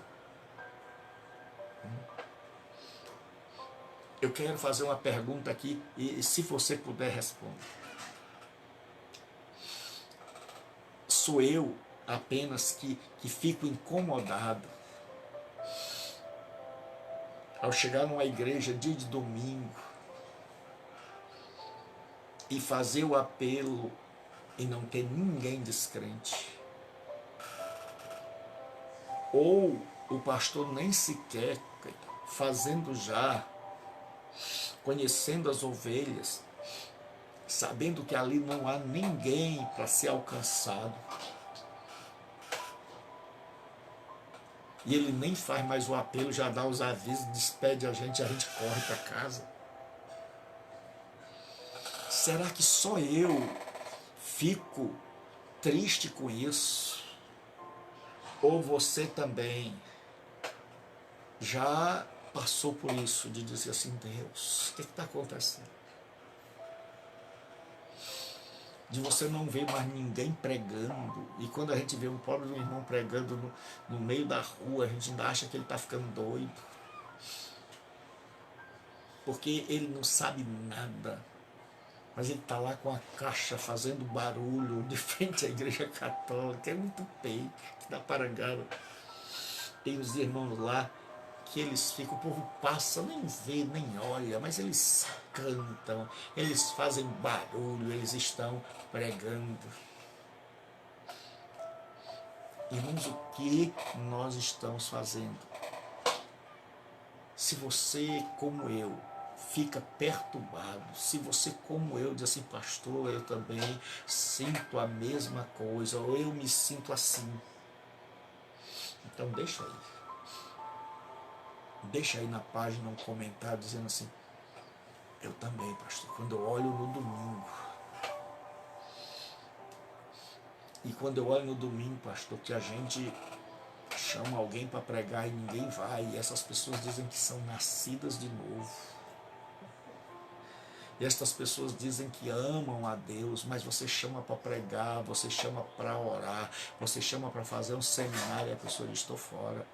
Eu quero fazer uma pergunta aqui e se você puder responder. Sou eu apenas que fico incomodado ao chegar numa igreja dia de domingo e fazer o apelo e não ter ninguém descrente? Ou o pastor nem sequer fazendo já, conhecendo as ovelhas, sabendo que ali não há ninguém para ser alcançado, e ele nem faz mais o apelo, já dá os avisos, despede a gente corre para casa. Será que só eu fico triste com isso? Ou você também já passou por isso, de dizer assim, Deus, o que está acontecendo? De você não ver mais ninguém pregando, e quando a gente vê um pobre de um irmão pregando no meio da rua, a gente ainda acha que ele está ficando doido, porque ele não sabe nada, mas ele está lá com a caixa fazendo barulho de frente à igreja católica. É muito peito, que dá Parangaba. Tem os irmãos lá que eles ficam, o povo passa, nem vê, nem olha, mas eles cantam, eles fazem barulho, eles estão pregando. Irmãos, o que nós estamos fazendo? Se você, como eu, fica perturbado, se você, como eu, diz assim, pastor, eu também sinto a mesma coisa, ou eu me sinto assim, então deixa aí na página um comentário dizendo assim, eu também, pastor, quando eu olho no domingo, e quando eu olho no domingo, pastor, que a gente chama alguém para pregar e ninguém vai, e essas pessoas dizem que são nascidas de novo, e estas pessoas dizem que amam a Deus, mas você chama para pregar, você chama para orar, você chama para fazer um seminário, e a pessoa diz, estou fora.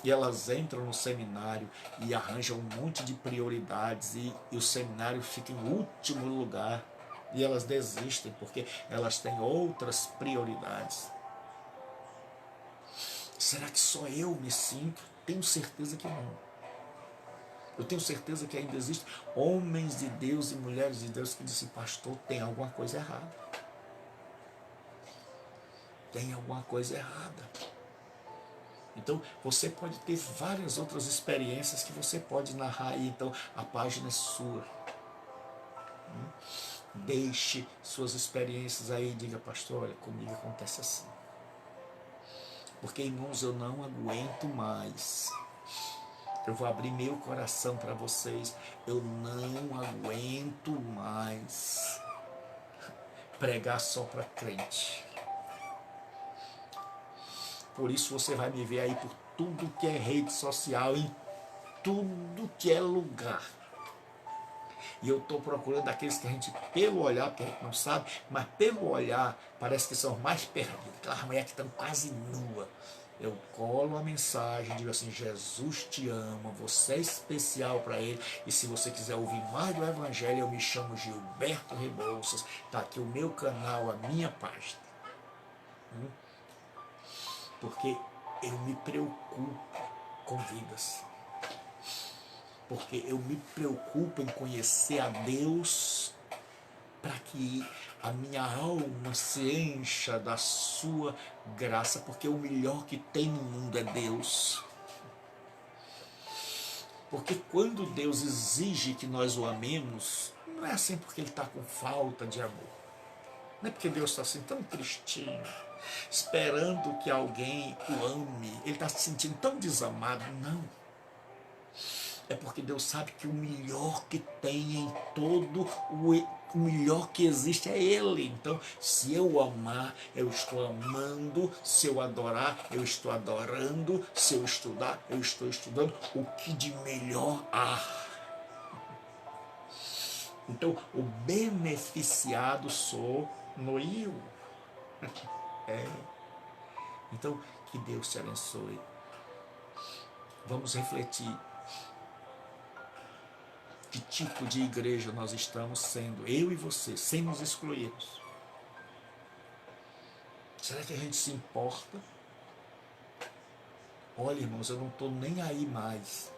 E elas entram no seminário e arranjam um monte de prioridades, e o seminário fica em último lugar, e elas desistem porque elas têm outras prioridades. Será que só eu me sinto? Tenho certeza que não. Eu tenho certeza que ainda existem homens de Deus e mulheres de Deus que dizem, pastor, tem alguma coisa errada. Tem alguma coisa errada. Então, você pode ter várias outras experiências que você pode narrar aí. Então, a página é sua. Deixe suas experiências aí e diga, pastor, olha, comigo acontece assim. Porque, irmãos, eu não aguento mais. Eu vou abrir meu coração para vocês. Eu não aguento mais pregar só para crente. Por isso você vai me ver aí por tudo que é rede social, em tudo que é lugar. E eu estou procurando aqueles que a gente, pelo olhar, porque a gente não sabe, mas pelo olhar, parece que são mais perdidos. Aquelas mulheres que estão quase nuas. Eu colo a mensagem, digo assim, Jesus te ama, você é especial para ele, e se você quiser ouvir mais do Evangelho, eu me chamo Gilberto Rebouças, está aqui o meu canal, a minha página. Porque eu me preocupo com vidas. Porque eu me preocupo em conhecer a Deus, para que a minha alma se encha da sua graça, porque o melhor que tem no mundo é Deus. Porque quando Deus exige que nós o amemos, não é assim porque Ele está com falta de amor. Não é porque Deus está assim tão tristinho, esperando que alguém o ame. Ele está se sentindo tão desamado. Não. É porque Deus sabe que o melhor que tem em todo, o melhor que existe é Ele. Então, se eu amar, eu estou amando. Se eu adorar, eu estou adorando. Se eu estudar, eu estou estudando o que de melhor há. Então, o beneficiado sou eu. Então, que Deus te abençoe. Vamos refletir. Que tipo de igreja nós estamos sendo, eu e você, sem nos excluirmos? Será que a gente se importa? Olha, irmãos, eu não estou nem aí mais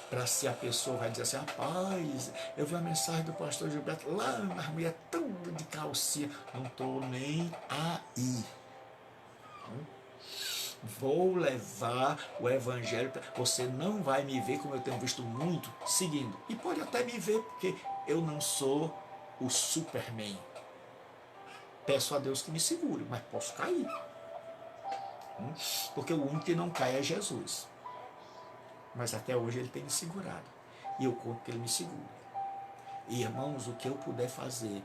para se a pessoa vai dizer assim, rapaz, eu vi a mensagem do pastor Gilberto lá na mulher toda de calcinha. Não estou nem aí. Vou levar o evangelho. Você não vai me ver, como eu tenho visto muito, seguindo. E pode até me ver, porque eu não sou o Superman. Peço a Deus que me segure, mas posso cair. Porque o único que não cai é Jesus. Mas até hoje Ele tem me segurado. E eu conto que Ele me segura. E, irmãos, o que eu puder fazer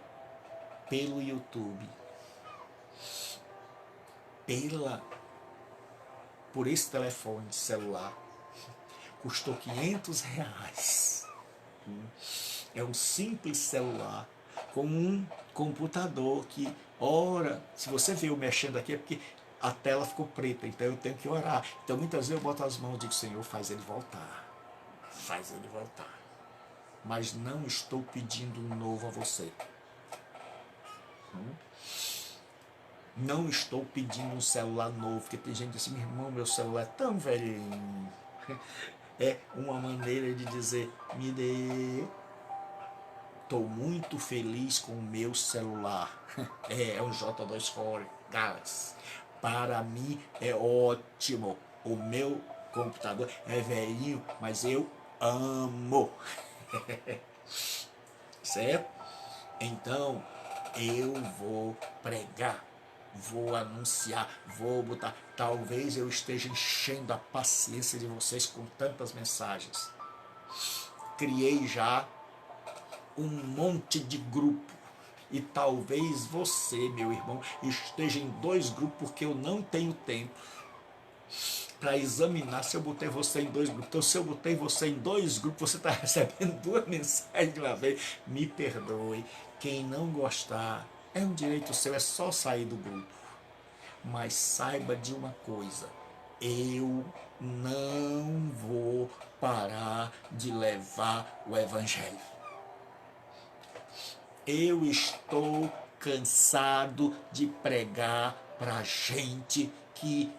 pelo YouTube, por esse telefone celular, custou R$500. É um simples celular com um computador que, ora, se você vê eu mexendo aqui é porque a tela ficou preta, então eu tenho que orar. Então muitas vezes eu boto as mãos e digo, Senhor, faz ele voltar. Faz ele voltar. Mas não estou pedindo um novo a você. Não estou pedindo um celular novo, porque tem gente assim, meu irmão, meu celular é tão velhinho. É uma maneira de dizer, me dê. Estou muito feliz com o meu celular. É um J2 Core Galaxy. Para mim é ótimo. O meu computador é velhinho, mas eu amo. Certo? Então eu vou pregar, vou anunciar, vou botar. Talvez eu esteja enchendo a paciência de vocês com tantas mensagens. Criei já um monte de grupo. E talvez você, meu irmão, esteja em 2 grupos, porque eu não tenho tempo para examinar se eu botei você em 2 grupos. Então, se eu botei você em 2 grupos, você está recebendo 2 mensagens de uma vez. Me perdoe. Quem não gostar, é um direito seu, é só sair do grupo. Mas saiba de uma coisa: eu não vou parar de levar o Evangelho. Eu estou cansado de pregar para gente que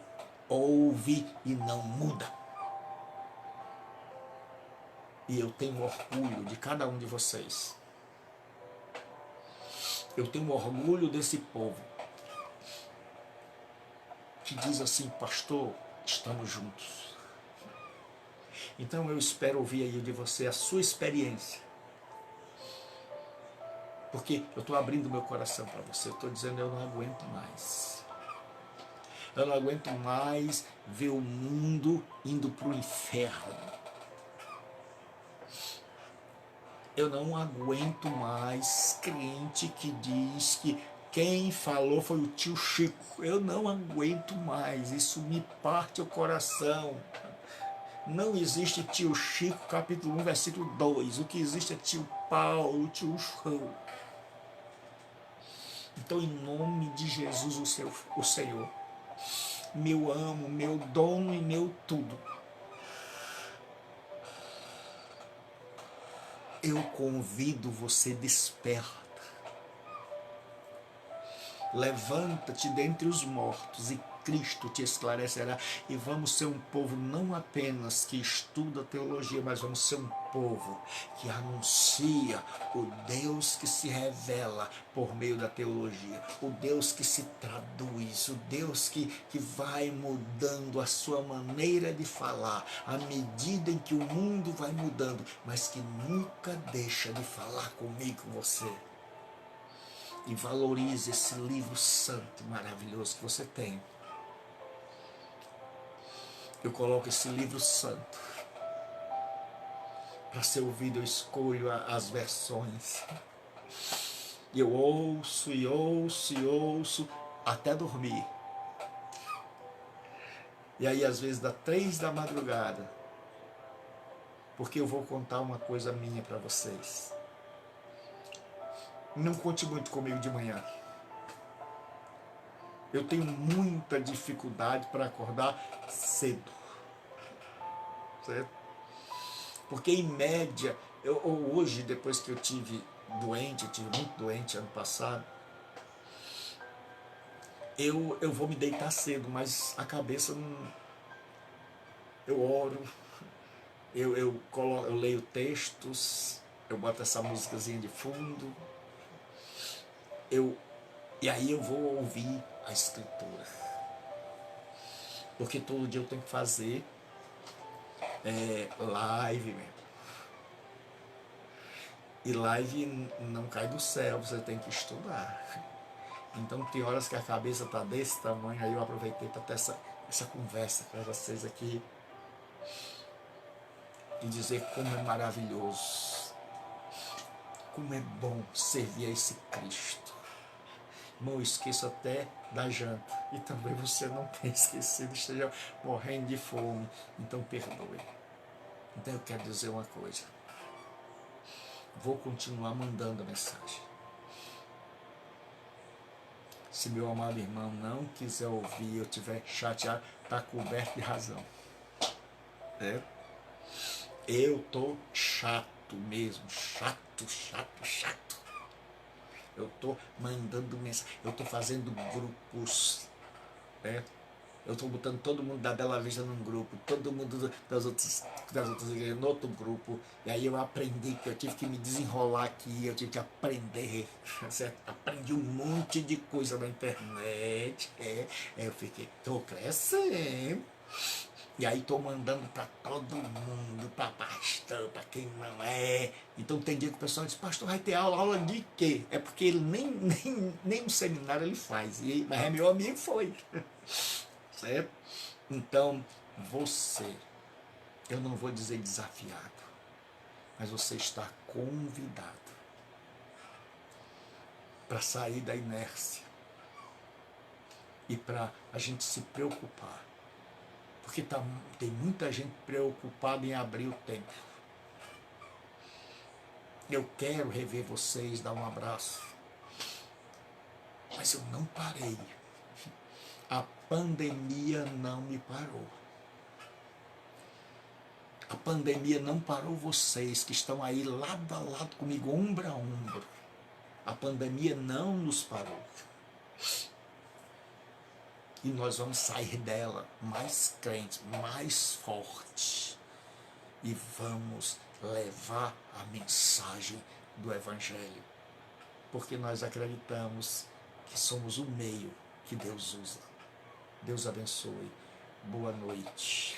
ouve e não muda. E eu tenho orgulho de cada um de vocês. Eu tenho orgulho desse povo que diz assim, pastor, estamos juntos. Então eu espero ouvir aí de você a sua experiência. Porque eu estou abrindo meu coração para você. Eu estou dizendo, eu não aguento mais. Eu não aguento mais ver o mundo indo para o inferno. Eu não aguento mais crente que diz que quem falou foi o tio Chico. Eu não aguento mais. Isso me parte o coração. Não existe tio Chico, capítulo 1, versículo 2. O que existe é tio Paulo, tio Chico. Então, em nome de Jesus, o Senhor, meu amo, meu dono e meu tudo, eu convido você, desperta. Levanta-te dentre os mortos e Cristo te esclarecerá. E vamos ser um povo não apenas que estuda teologia, mas vamos ser um povo que anuncia o Deus que se revela por meio da teologia, o Deus que se traduz, o Deus que vai mudando a sua maneira de falar à medida em que o mundo vai mudando, mas que nunca deixa de falar comigo, com você. E valorize esse livro santo e maravilhoso que você tem. Eu coloco esse livro santo para ser ouvido, eu escolho as versões. E eu ouço e ouço e ouço até dormir. E aí às vezes dá 3 da madrugada, porque eu vou contar uma coisa minha para vocês. Não conte muito comigo de manhã. Eu tenho muita dificuldade para acordar cedo. Certo? Porque em média, hoje, depois que eu tive muito doente ano passado, eu vou me deitar cedo, mas a cabeça não. Eu oro, eu leio textos, eu boto essa musicazinha de fundo, e aí eu vou ouvir a escritura. Porque todo dia eu tenho que fazer live mesmo. E live não cai do céu, você tem que estudar. Então tem horas que a cabeça está desse tamanho, aí eu aproveitei para ter essa conversa com vocês aqui e dizer como é maravilhoso, como é bom servir a esse Cristo. Irmão, eu esqueço até da janta, e também você não tem esquecido, esteja morrendo de fome, então perdoe. Então eu quero dizer uma coisa, vou continuar mandando a mensagem. Se meu amado irmão não quiser ouvir, eu estiver chateado, está coberto de razão. Eu tô chato mesmo, chato. Eu estou mandando mensagem, eu estou fazendo grupos, né? Eu estou botando todo mundo da Bela Vista num grupo, todo mundo das outras igrejas no outro grupo. E aí eu aprendi que eu tive que me desenrolar aqui, eu tive que aprender, certo? Aprendi um monte de coisa na internet. Eu fiquei, estou crescendo. E aí estou mandando para todo mundo, para pastor, para quem não é. Então tem dia que o pessoal diz, pastor, vai ter aula de quê? É porque ele nem um seminário ele faz. Mas é meu amigo foi. Certo? Então, você, eu não vou dizer desafiado, mas você está convidado para sair da inércia e para a gente se preocupar. Porque tem muita gente preocupada em abrir o templo. Eu quero rever vocês, dar um abraço. Mas eu não parei. A pandemia não me parou. A pandemia não parou vocês que estão aí lado a lado comigo, ombro a ombro. A pandemia não nos parou. E nós vamos sair dela mais crentes, mais fortes. E vamos levar a mensagem do Evangelho. Porque nós acreditamos que somos o meio que Deus usa. Deus abençoe. Boa noite.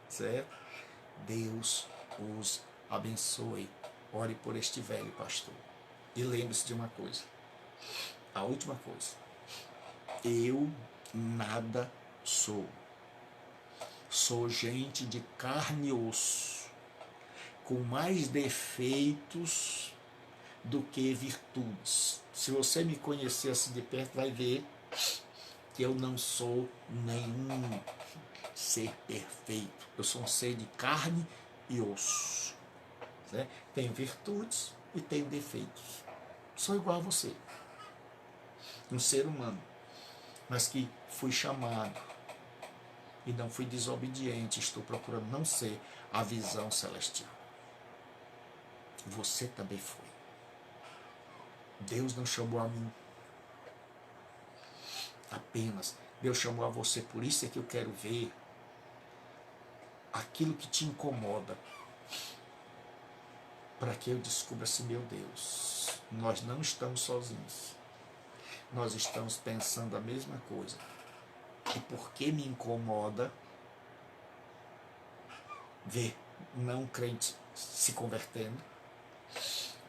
Certo? Deus os abençoe. Ore por este velho pastor. E lembre-se de uma coisa. A última coisa. Eu nada sou. Sou gente de carne e osso, com mais defeitos do que virtudes. Se você me conhecesse de perto, vai ver que eu não sou nenhum ser perfeito. Eu sou um ser de carne e osso. Né? Tenho virtudes e tenho defeitos. Sou igual a você. Um ser humano. Mas que fui chamado e não fui desobediente, estou procurando não ser a visão celestial. Você também foi. Deus não chamou a mim apenas, Deus chamou a você. Por isso é que eu quero ver aquilo que te incomoda, para que eu descubra assim, meu Deus, nós não estamos sozinhos. Nós estamos pensando a mesma coisa. E por que me incomoda ver não crentes se convertendo?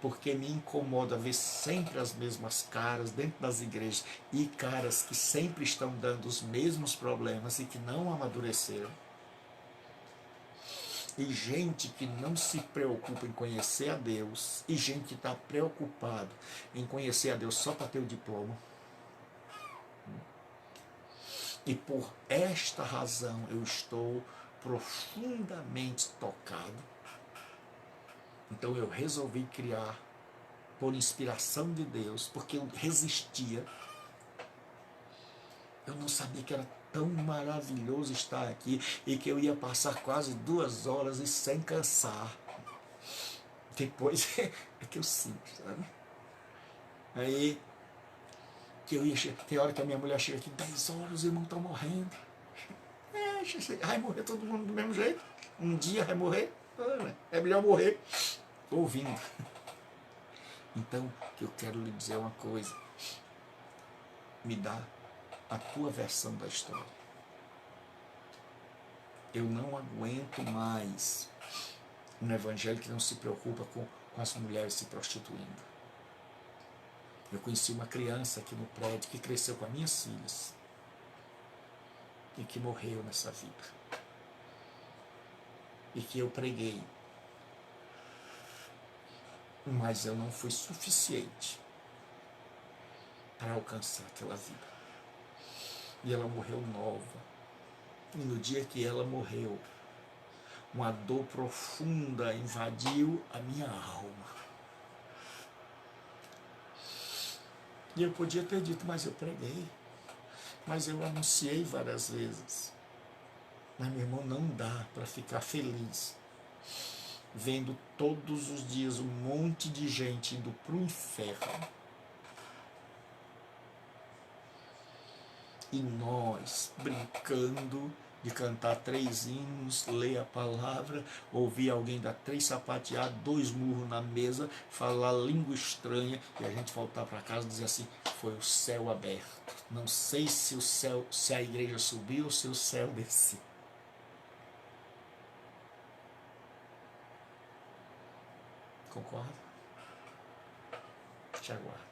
Porque me incomoda ver sempre as mesmas caras dentro das igrejas e caras que sempre estão dando os mesmos problemas e que não amadureceram. E gente que não se preocupa em conhecer a Deus e gente que está preocupado em conhecer a Deus só para ter o diploma. E por esta razão eu estou profundamente tocado. Então eu resolvi criar, por inspiração de Deus, porque eu resistia. Eu não sabia que era tão maravilhoso estar aqui e que eu ia passar quase 2 horas e sem cansar. Depois é que eu sinto, sabe? Aí que eu ia chegar, tem hora que a minha mulher chega aqui, 10 horas, os irmãos estão morrendo. Vai morrer todo mundo do mesmo jeito. Um dia vai morrer. É melhor morrer ouvindo. Então, eu quero lhe dizer uma coisa. Me dá a tua versão da história. Eu não aguento mais um evangelho que não se preocupa com as mulheres se prostituindo. Eu conheci uma criança aqui no prédio que cresceu com as minhas filhas e que morreu nessa vida. E que eu preguei. Mas eu não fui suficiente para alcançar aquela vida. E ela morreu nova. E no dia que ela morreu, uma dor profunda invadiu a minha alma. E eu podia ter dito, mas eu preguei. Mas eu anunciei várias vezes. Mas, meu irmão, não dá para ficar feliz vendo todos os dias um monte de gente indo para o inferno E nós, brincando de cantar 3 hinos, ler a palavra, ouvir alguém dar 3 sapateadas, 2 murros na mesa, falar língua estranha, e a gente voltar para casa e dizer assim, foi o céu aberto. Não sei se o céu, se a igreja subiu ou se o céu desceu. Concorda? Te aguardo.